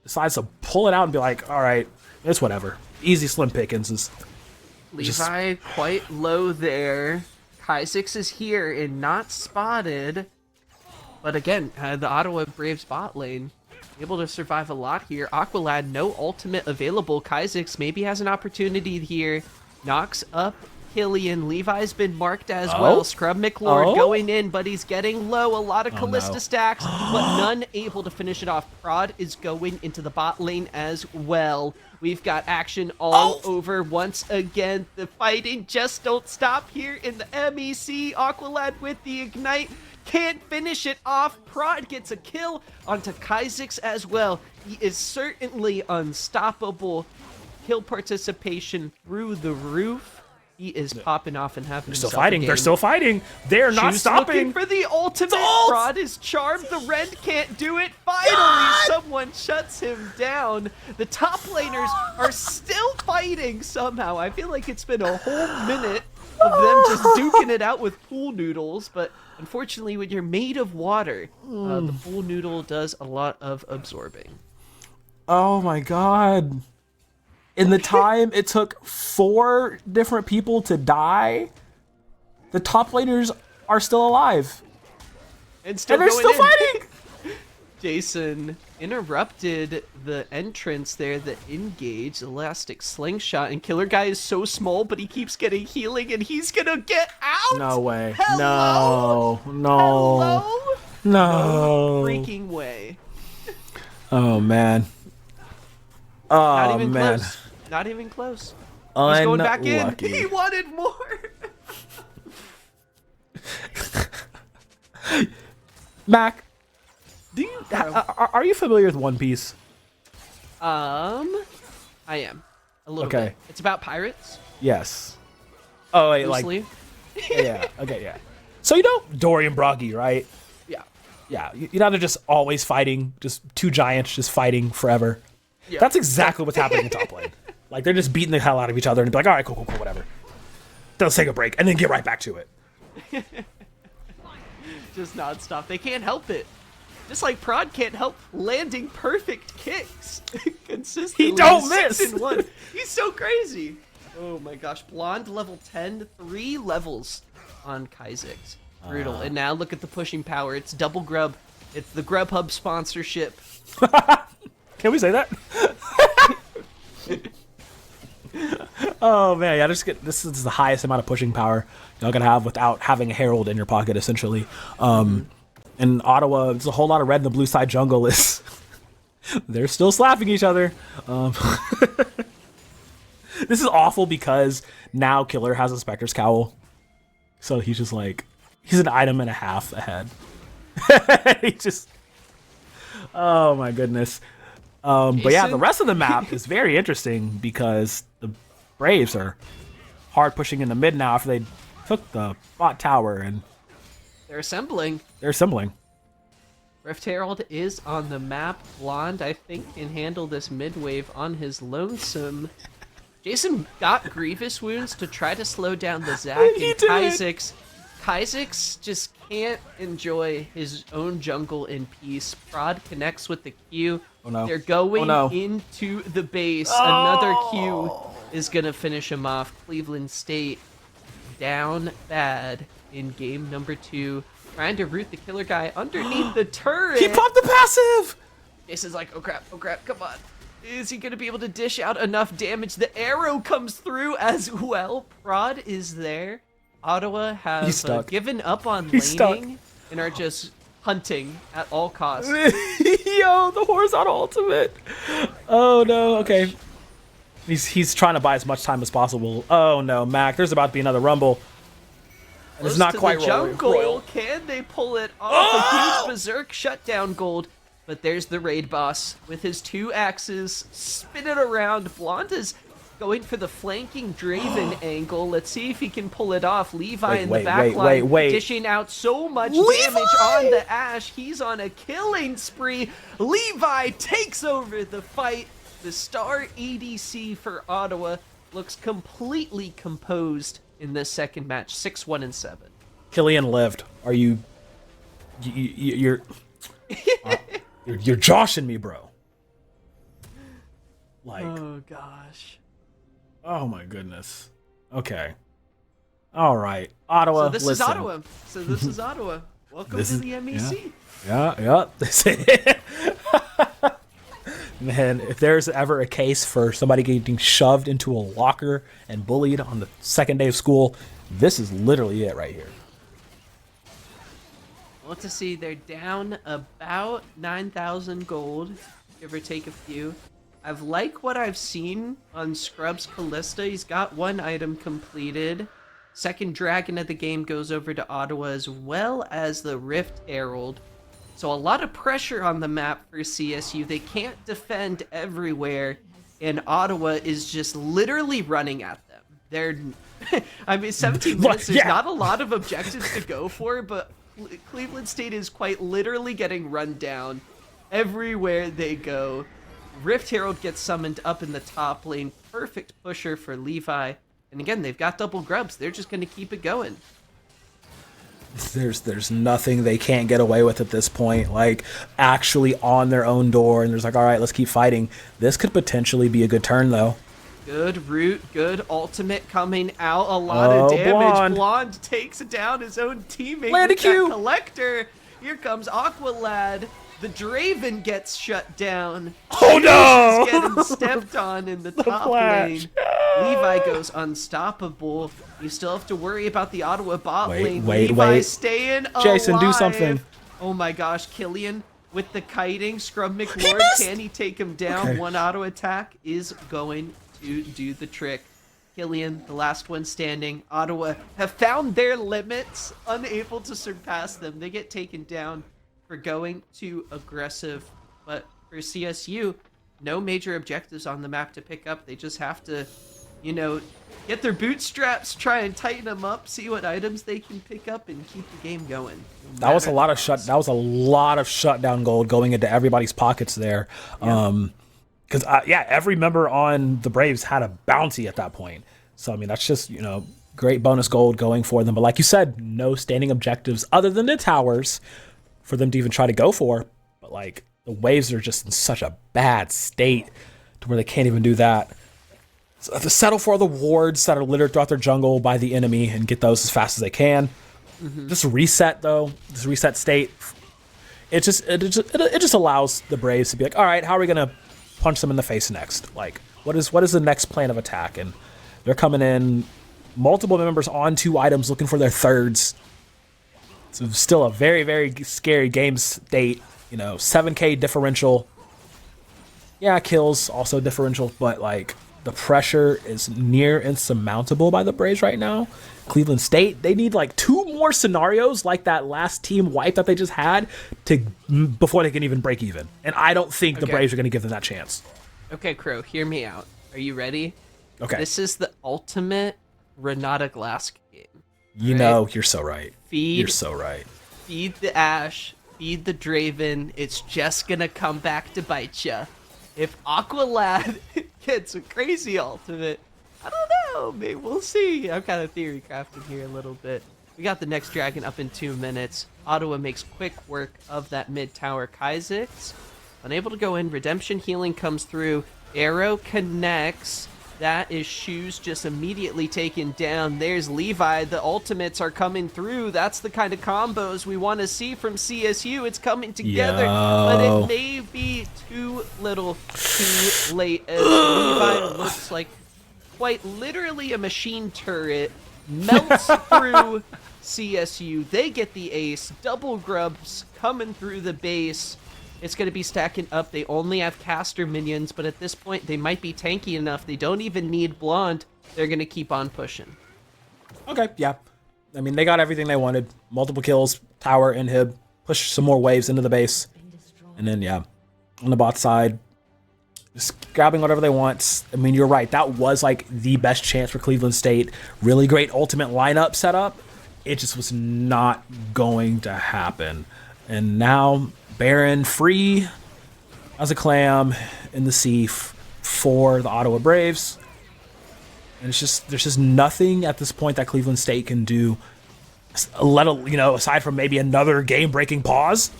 decides to pull it out and be like, all right, it's whatever. Easy slim pickings. Is Levi quite low there. Kaizix is here and not spotted. But again, the Ottawa Braves bot lane able to survive a lot here. Aqualad, no ultimate available. Kaizix maybe has an opportunity here. Knocks up Killian. Levi's been marked as well. Scrub McLord going in, but he's getting low. A lot of Callista stacks, but none able to finish it off. Prod is going into the bot lane as well. We've got action all over once again. The fighting just don't stop here in the MEC. Aqualad with the ignite. Can't finish it off. Prod gets a kill onto Kaizix as well. He is certainly unstoppable. Kill participation through the roof. He is popping off and having still fighting. They're still fighting. They're not stopping. Looking for the ultimate. Prod is charmed. The Rend can't do it. Finally, someone shuts him down. The top laners are still fighting somehow. I feel like it's been a whole minute of them just duking it out with pool noodles, but unfortunately, when you're made of water, the pool noodle does a lot of absorbing. Oh my god. In the time it took 4 different people to die, the top laners are still alive. And they're still fighting! Jason interrupted the entrance there, the engage, elastic slingshot, and Killer Guy is so small, but he keeps getting healing, and he's gonna get out! No way. Hello? No. Hello? No. Freaking way. Oh, man. Not Oh, even man. close. Not even close. He's going back in. Unlucky. He wanted more. Mac, are you familiar with One Piece? I am. A little Okay. bit. It's about pirates. Yes. Oh, wait, Loosely. like... Yeah, okay, yeah. So you know Dorian Broggy, right? Yeah. Yeah, you know they're just always fighting, just 2 giants just fighting forever. Yeah. That's exactly what's happening in top lane. Like, they're just beating the hell out of each other and be like, all right, cool, whatever. Let's take a break and then get right back to it. Just nonstop. They can't help it. Just like Prod can't help landing perfect kicks consistently. He don't 6 miss. in 1. He's so crazy. Oh my gosh. Blonde level 10, 3 levels on Kaizix. Brutal. And now look at the pushing power. It's double grub. It's the Grubhub sponsorship. Can we say that? Oh man, yeah, this is the highest amount of pushing power y'all gonna have without having a herald in your pocket, essentially. In Ottawa, there's a whole lot of red in the blue side jungle is they're still slapping each other. This is awful because now Killer has a Spectre's Cowl. So he's just like, he's an item and a half ahead. He just, oh my goodness. But yeah, the rest of the map is very interesting because the Braves are hard pushing in the mid now after they took the bot tower and They're assembling. Rift Herald is on the map. Blonde, I think, can handle this mid wave on his lonesome. Jason got Grievous Wounds to try to slow down the Zac and Kaizix. Kaizix just can't enjoy his own jungle in peace. Prod connects with the Q. Oh no. They're going no. into the base. Another Q is going to finish him off. Cleveland State down bad in game number 2. Trying to root the Killer Guy underneath the turret. He popped the passive! Jason's like, oh crap, come on. Is he going to be able to dish out enough damage? The arrow comes through as well. Prod is there. Ottawa have given up on laning and are just hunting at all costs. Yo, the horizontal ultimate. Oh no. Okay. He's trying to buy as much time as possible. Oh no, Mac. There's about to be another rumble. And it's not quite the jungle. Can they pull it off? A huge berserk shutdown gold. But there's the raid boss with his 2 axes. Spin it around. Blonde is going for the flanking Draven angle. Let's see if he can pull it off. Levi in the back line dishing out so much damage on the Ashe. He's on a killing spree. Levi takes over the fight. The star ADC for Ottawa looks completely composed in this second match. 6-1-7. Killian lived. Are you're you're joshing me, bro. Like, oh gosh. Oh my goodness. Okay. All right. Ottawa. So this is Ottawa. Welcome to the MEC. Yeah. Man, if there's ever a case for somebody getting shoved into a locker and bullied on the second day of school, this is literally it right here. Well, to see they're down about 9,000 gold, give or take a few. I've liked what I've seen on Scrub's Callista. He's got 1 item completed. Second dragon of the game goes over to Ottawa, as well as the Rift Herald. So a lot of pressure on the map for CSU. They can't defend everywhere, and Ottawa is just literally running at them. They're, I mean, 17 minutes, there's not a lot of objectives to go for, but Cleveland State is quite literally getting run down everywhere they go. Rift Herald gets summoned up in the top lane. Perfect pusher for Levi. And again, they've got double grubs. They're just going to keep it going. There's nothing they can't get away with at this point. Like, actually on their own door. And there's like, all right, let's keep fighting. This could potentially be a good turn, though. Good root, good ultimate coming out. A lot of damage. Blonde takes down his own teammate with that collector. Here comes Aqualad. The Draven gets shut down. Oh no! He's getting stepped on in the top lane. Levi goes unstoppable. You still have to worry about the Ottawa bot lane. Levi staying alive. Jason, do something. Oh my gosh, Killian with the kiting. Scrub McLord, can he take him down? Okay. 1 auto attack is going to do the trick. Killian, the last one standing. Ottawa have found their limits, unable to surpass them. They get taken down for going too aggressive, but for CSU, no major objectives on the map to pick up. They just have to, you know, get their bootstraps, try and tighten them up, see what items they can pick up, and keep the game going. That was a lot of shutdown gold going into everybody's pockets there. Because every member on the Braves had a bounty at that point. So I mean, that's just, you know, great bonus gold going for them. But like you said, no standing objectives other than the towers for them to even try to go for. But like, the waves are just in such a bad state to where they can't even do that. So they have to settle for the wards that are littered throughout their jungle by the enemy and get those as fast as they can. This reset though, this reset state, it just allows the Braves to be like, all right, how are we gonna punch them in the face next? Like, what is the next plan of attack? And they're coming in, multiple members on 2 items looking for their thirds. So still a very, very scary game state. You know, 7K differential. Yeah, kills also differential, but like the pressure is near insurmountable by the Braves right now. Cleveland State, they need like 2 more scenarios like that last team wipe that they just had before they can even break even. And I don't think the Braves are going to give them that chance. Okay, Crow, hear me out. Are you ready? Okay. This is the ultimate Renata Glass game. You know, you're so right. You're so right. Feed the Ashe, feed the Draven. It's just gonna come back to bite ya. If Aqualad gets a crazy ultimate, I don't know. Maybe we'll see. I'm kind of theory crafting here a little bit. We got the next dragon up in 2 minutes. Ottawa makes quick work of that mid tower. Kha'Zix unable to go in. Redemption healing comes through. Arrow connects. That is Shoes just immediately taken down. There's Levi. The ultimates are coming through. That's the kind of combos we want to see from CSU. It's coming together, but it may be too little, too late. As Levi looks like quite literally a machine turret melts through CSU. They get the ace. Double grubs coming through the base. It's going to be stacking up. They only have caster minions, but at this point, they might be tanky enough. They don't even need blonde. They're going to keep on pushing. Okay, yeah. I mean, they got everything they wanted. Multiple kills, tower, inhib, push some more waves into the base. And then, yeah, on the bot side, just grabbing whatever they want. I mean, you're right. That was like the best chance for Cleveland State. Really great ultimate lineup setup. It just was not going to happen. And now Baron free as a clam in the sea for the Ottawa Braves. And it's just, there's just nothing at this point that Cleveland State can do, aside from maybe another game-breaking pause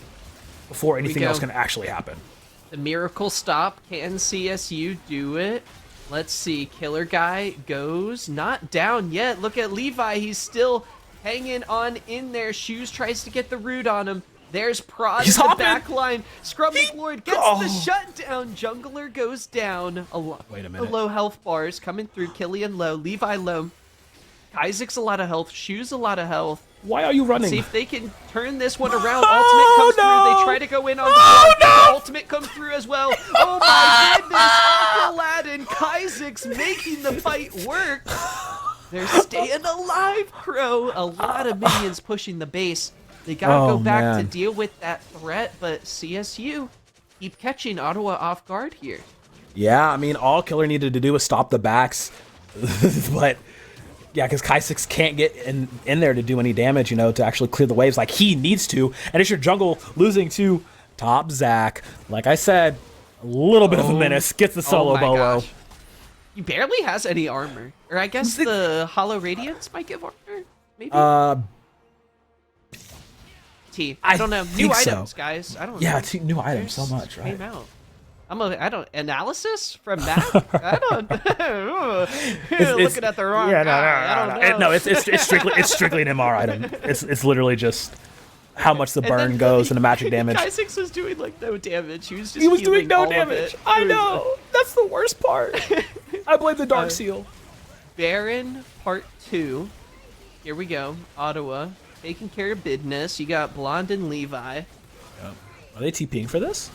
before anything else can actually happen. The miracle stop. Can CSU do it? Let's see. Killer Guy goes not down yet. Look at Levi. He's still hanging on in there. Shoes tries to get the root on him. There's Prod in the back line. Scrub McLord gets the shutdown. Jungler goes down. Wait a minute. Low health bars coming through. Killian low. Levi low. Isaac's a lot of health. Shoes a lot of health. Why are you running? Let's see if they can turn this one around. Ultimate comes through. They try to go in on the ultimate comes through as well. Oh my goodness. Aqualad and Kaizik's making the fight work. They're staying alive, Crow. A lot of minions pushing the base. They gotta go back to deal with that threat, but CSU keep catching Ottawa off guard here. Yeah, I mean, all Killer needed to do was stop the backs. But yeah, because Kaisix can't get in there to do any damage, to actually clear the waves like he needs to. And it's your jungle losing to top Zach. Like I said, a little bit of a menace. Gets the solo bolo. Gosh. He barely has any armor. Or I guess the Hollow Radiance might give armor? Maybe? I don't know. New items, guys. I don't know. Yeah, new items so much, right? Came out. Analysis from Matt? I don't know. Looking at the wrong guy. No, it's strictly an MR item. It's literally just how much the burn goes and the magic damage. Kaizix was doing like no damage. He was doing no damage. I know. That's the worst part. I blame the Dark Seal. Baron Part 2. Here we go. Ottawa taking care of business. You got Blonde and Levi. Yep. Are they TPing for this?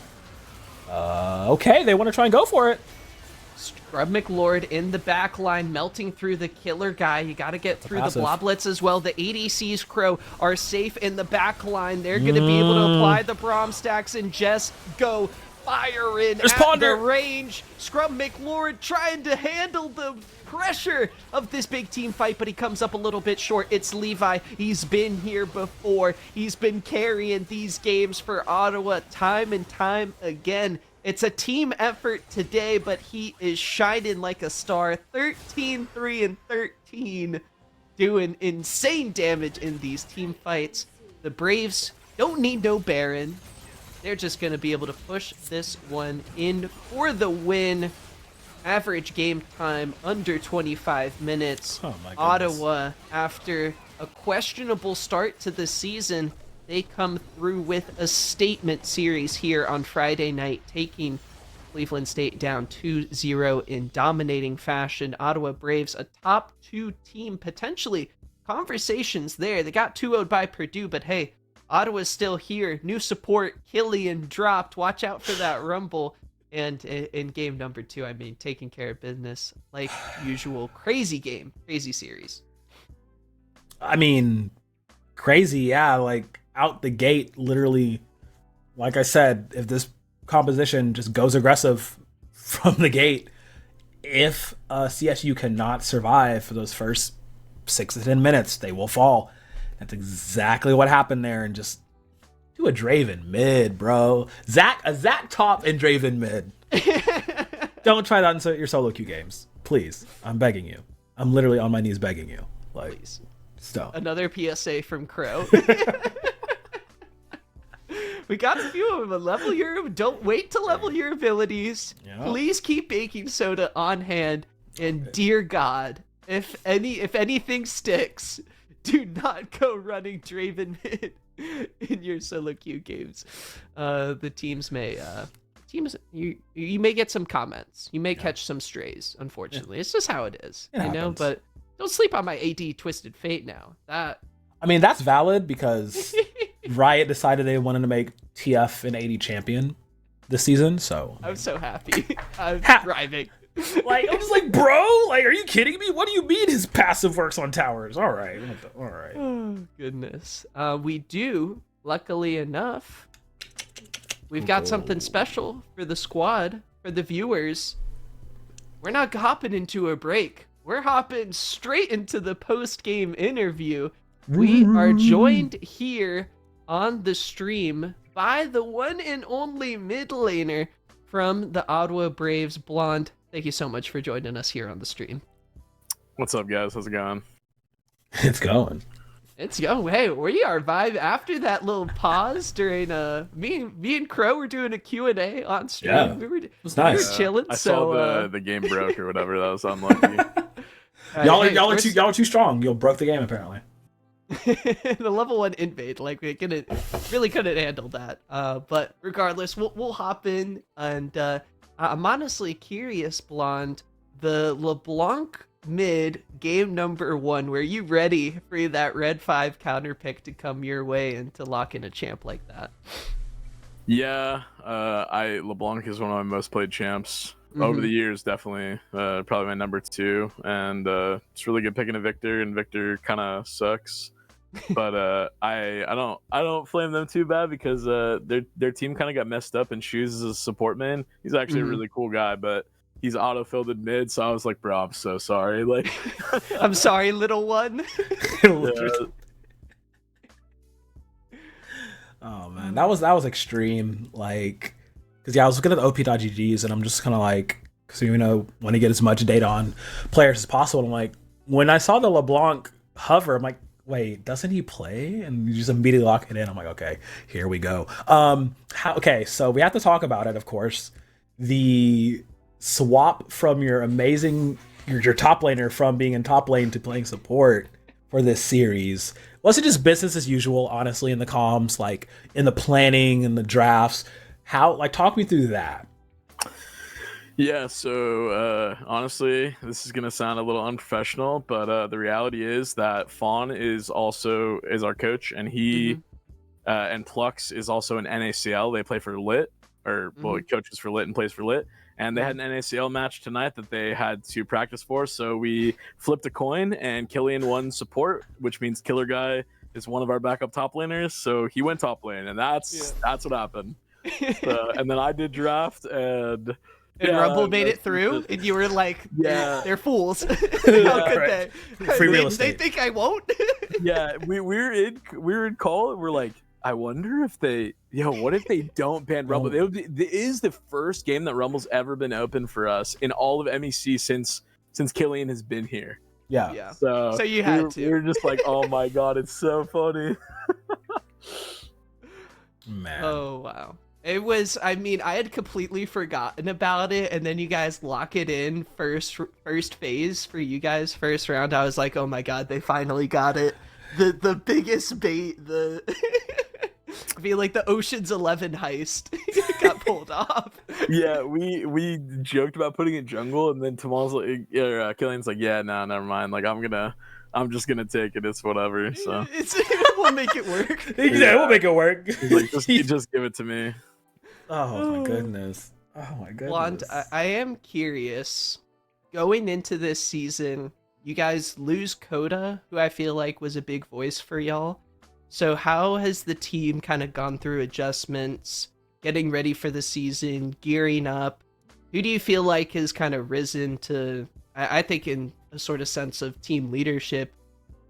Okay, they want to try and go for it. Scrub McLord in the back line, melting through the Killer Guy. You got to get through the Bloblets as well. The ADC's Crow are safe in the back line. They're going to be able to apply the Braum stacks and just go fire in at the range. Scrub McLord trying to handle the pressure of this big team fight, but he comes up a little bit short. It's Levi. He's been here before. He's been carrying these games for Ottawa time and time again. It's a team effort today, but he is shining like a star. 13-3-13, doing insane damage in these team fights. The Braves don't need no Baron. They're just going to be able to push this one in for the win. Average game time under 25 minutes. Oh my goodness. Ottawa, after a questionable start to the season, they come through with a statement series here on Friday night, taking Cleveland State down 2-0 in dominating fashion. Ottawa Braves, a top 2 team, potentially conversations there. They got 2-0'd by Purdue, but hey, Ottawa's still here. New support, Killian dropped. Watch out for that rumble. And in game number 2, I mean, taking care of business like usual. Crazy game, crazy series. I mean, crazy, yeah. Like, out the gate, literally, like I said, if this composition just goes aggressive from the gate, if CSU cannot survive for those first 6 to 10 minutes, they will fall. That's exactly what happened there, and just do a Draven mid, bro. A Zach top and Draven mid. Don't try that in your solo queue games. Please. I'm begging you. I'm literally on my knees begging you. Like, please. Stop. Another PSA from Crow. We got a few of them. Don't wait to level your abilities. Yeah. Please keep baking soda on hand. And dear God, if anything sticks, do not go running Draven mid in your solo queue games. The teams may you may get some comments. You may catch some strays, unfortunately. It's just how it is. But don't sleep on my AD Twisted Fate now. I mean, that's valid because Riot decided they wanted to make TF an AD champion this season, so I'm so happy. I'm thriving. Like, I was like, bro, like, are you kidding me? What do you mean his passive works on towers? All right. Oh, goodness. We do, luckily enough, we've got something special for the squad, for the viewers. We're not hopping into a break. We're hopping straight into the post-game interview. We are joined here on the stream by the one and only mid laner from the Ottawa Braves, Blonde. Thank you so much for joining us here on the stream. What's up, guys? How's it going? It's going. It's going. Hey, we are vibe after that little pause during me and Crow were doing a Q&A on stream. Yeah, it was nice. We were chilling. I so saw the game broke or whatever. That was unlucky. Y'all are too strong. You broke the game apparently. The level 1 invade, like we really couldn't handle that. But regardless, we'll hop in, and I'm honestly curious, Blonde, the LeBlanc mid game number 1. Were you ready for that red 5 counter pick to come your way and to lock in a champ like that? Yeah, LeBlanc is one of my most played champs over the years, definitely. Probably my number 2, and it's really good picking a Victor, and Victor kind of sucks. But I don't flame them too bad because their team kind of got messed up, and Shoes is a support man. He's actually a really cool guy, but he's auto-filled in mid, so I was like, bro, I'm so sorry. Like, I'm sorry, little one. Oh man, that was extreme. Like, because I was looking at the OP.GGs, and I'm just kind of like, because want to get as much data on players as possible. And I'm like, when I saw the LeBlanc hover, I'm like, wait, doesn't he play? And you just immediately lock it in. I'm like, okay, here we go. Okay, so we have to talk about it, of course. The swap from your amazing, your top laner from being in top lane to playing support for this series. Was it just business as usual, honestly, in the comms, like in the planning and the drafts? Talk me through that. Yeah, so honestly, this is gonna sound a little unprofessional, but the reality is that Fawn is our coach, and he and Plux is also an NACL. They play for Lit, he coaches for Lit and plays for Lit. And they had an NACL match tonight that they had to practice for, so we flipped a coin, and Killian won support, which means Killer Guy is one of our backup top laners, so he went top lane, and that's what happened. And then I did draft, and Rumble made it through, and you were like, they're fools. How could they? Free real estate. They think I won't? Yeah, we were in call, and we're like, I wonder if what if they don't ban Rumble? It is the first game that Rumble's ever been open for us in all of MEC since Killian has been here. Yeah. So you had to. We were just like, oh my god, it's so funny. Man. Oh wow. It was, I had completely forgotten about it, and then you guys lock it in first phase for you guys, first round. I was like, oh my god, they finally got it. The biggest bait, I feel like the Ocean's 11 heist got pulled off. Yeah, we joked about putting it jungle, and then Tamal's like, Killian's like, yeah, no, never mind. Like, I'm just gonna take it. It's whatever. So we'll make it work. Yeah, we'll make it work. He's like, just give it to me. Oh my goodness. Blonde, I am curious. Going into this season, you guys lose Coda, who I feel like was a big voice for y'all. So how has the team kind of gone through adjustments, getting ready for the season, gearing up? Who do you feel like has kind of risen to, I think in a sort of sense of team leadership,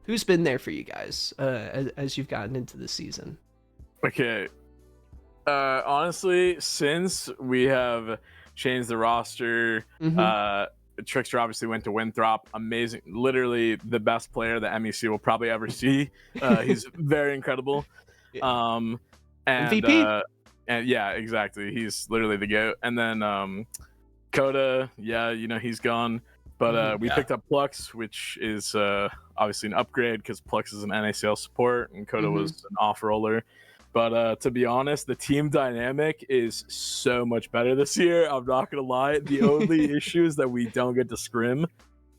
who's been there for you guys as you've gotten into the season? Okay. Honestly, since we have changed the roster, Trickster obviously went to Winthrop. Amazing. Literally the best player that MEC will probably ever see. He's very incredible. And, MVP. And yeah, exactly. He's literally the GOAT. And then Coda, he's gone. But we picked up Plux, which is obviously an upgrade because Plux is an NACL support and Coda was an off-roller. But to be honest, the team dynamic is so much better this year. I'm not going to lie. The only issue is that we don't get to scrim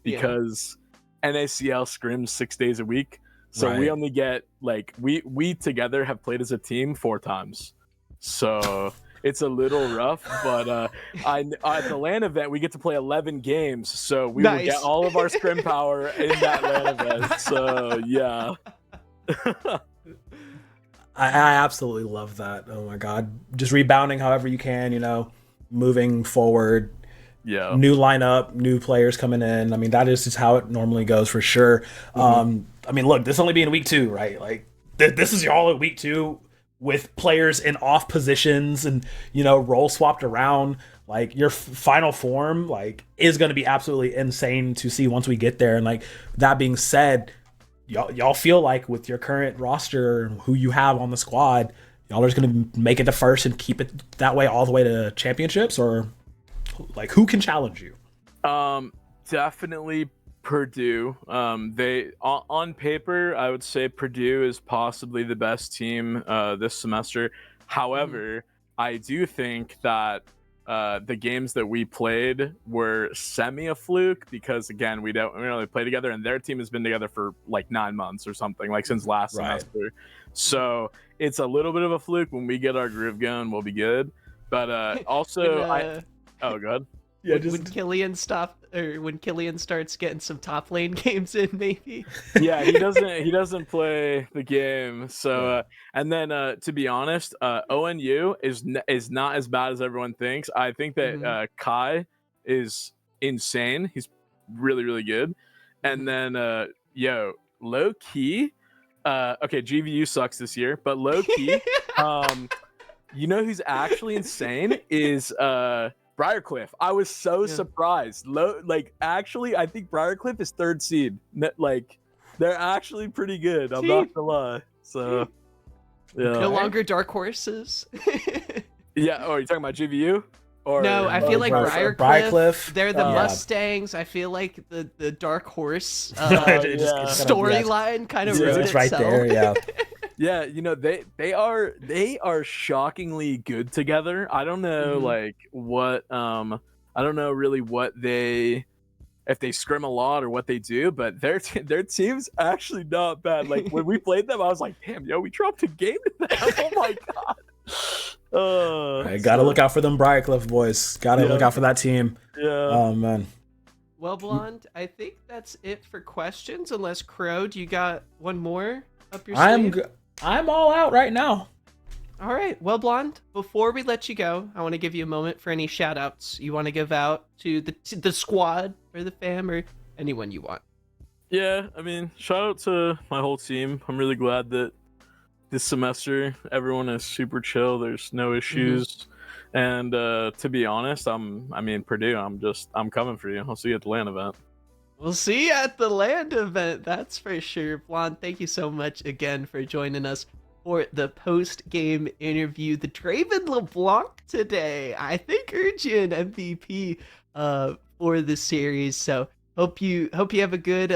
because NACL scrims 6 days a week. So we only get like we together have played as a team 4 times. So it's a little rough, but at the LAN event we get to play 11 games, so we will get all of our scrim power in that LAN event. So yeah. I absolutely love that. Oh my god, just rebounding however you can, moving forward. Yeah. New lineup, new players coming in. I mean, that is just how it normally goes for sure. I mean, look, this only being week 2, right? Like, this is y'all at week 2 with players in off positions and, role swapped around. Like, your final form, like, is going to be absolutely insane to see once we get there. And, like, that being said, y'all feel like with your current roster, who you have on the squad, y'all are just going to make it to first and keep it that way all the way to championships? Or, like, who can challenge you? Definitely Purdue. They on paper, I would say Purdue is possibly the best team this semester. However, I do think that the games that we played were semi a fluke because again we don't really play together, and their team has been together for like 9 months or something, like since last semester. So it's a little bit of a fluke. When we get our groove going, we'll be good. But also, oh god. Yeah, when Killian starts getting some top lane games in, maybe. Yeah, he doesn't play the game. So and then to be honest, ONU is not as bad as everyone thinks. I think that Kai is insane. He's really, really good. And then low key, okay, GVU sucks this year, but low key, who's actually insane is Briarcliff. I was so surprised. Actually, I think Briarcliff is 3rd seed. Like, they're actually pretty good. I'm not gonna lie. So, yeah. No longer dark horses. Yeah. Oh, are you talking about GVU? Or no, I feel like Briarcliff. They're the Mustangs. I feel like the dark horse storyline kind of wrote itself. Right there. Yeah. Yeah, they are shockingly good together. I don't know what I don't know really what if they scrim a lot or what they do, but their team's actually not bad. Like when we played them, I was like, damn, we dropped a game to them. Oh my god. Gotta look out for them Briarcliff boys. Gotta look out for that team. Yeah. Oh man. Well, Blonde, I think that's it for questions. Unless Crow, do you got one more up your sleeve? I'm all out right now. All right. Well, Blonde, before we let you go, I want to give you a moment for any shout outs you want to give out to the squad or the fam or anyone you want. Yeah, I mean, shout out to my whole team. I'm really glad that this semester everyone is super chill. There's no issues. And to be honest, Purdue, I'm coming for you. I'll see you at the LAN event. We'll see you at the LAN event, that's for sure. Blonde, thank you so much again for joining us for the post-game interview. The Draven LeBlanc today, I think, earned you an MVP for the series. So hope you have a good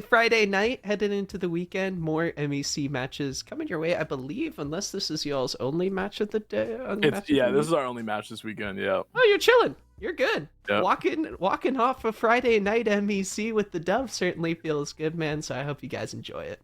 Friday night heading into the weekend. More MEC matches coming your way, I believe, unless this is y'all's only match of the day. This is our only match this weekend. Yeah. Oh, you're chilling. You're good. Yep. Walking off a Friday night MEC with the dub certainly feels good, man. So I hope you guys enjoy it.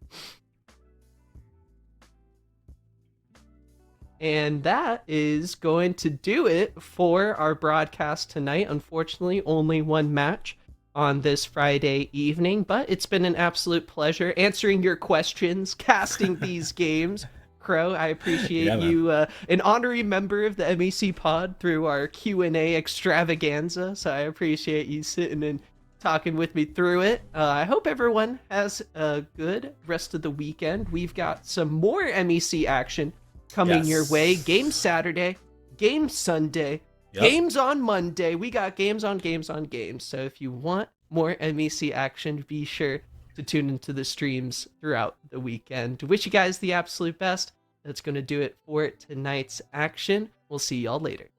And that is going to do it for our broadcast tonight. Unfortunately, only one match on this Friday evening, but it's been an absolute pleasure answering your questions, casting these games. Crow, I appreciate you, an honorary member of the MEC pod through our Q&A extravaganza, so I appreciate you sitting and talking with me through it. I hope everyone has a good rest of the weekend. We've got some more MEC action coming your way. Game Saturday, game Sunday, games on Monday. We got games on games on games, so if you want more MEC action, be sure to tune into the streams throughout the weekend. Wish you guys the absolute best. That's going to do it for tonight's action. We'll see y'all later.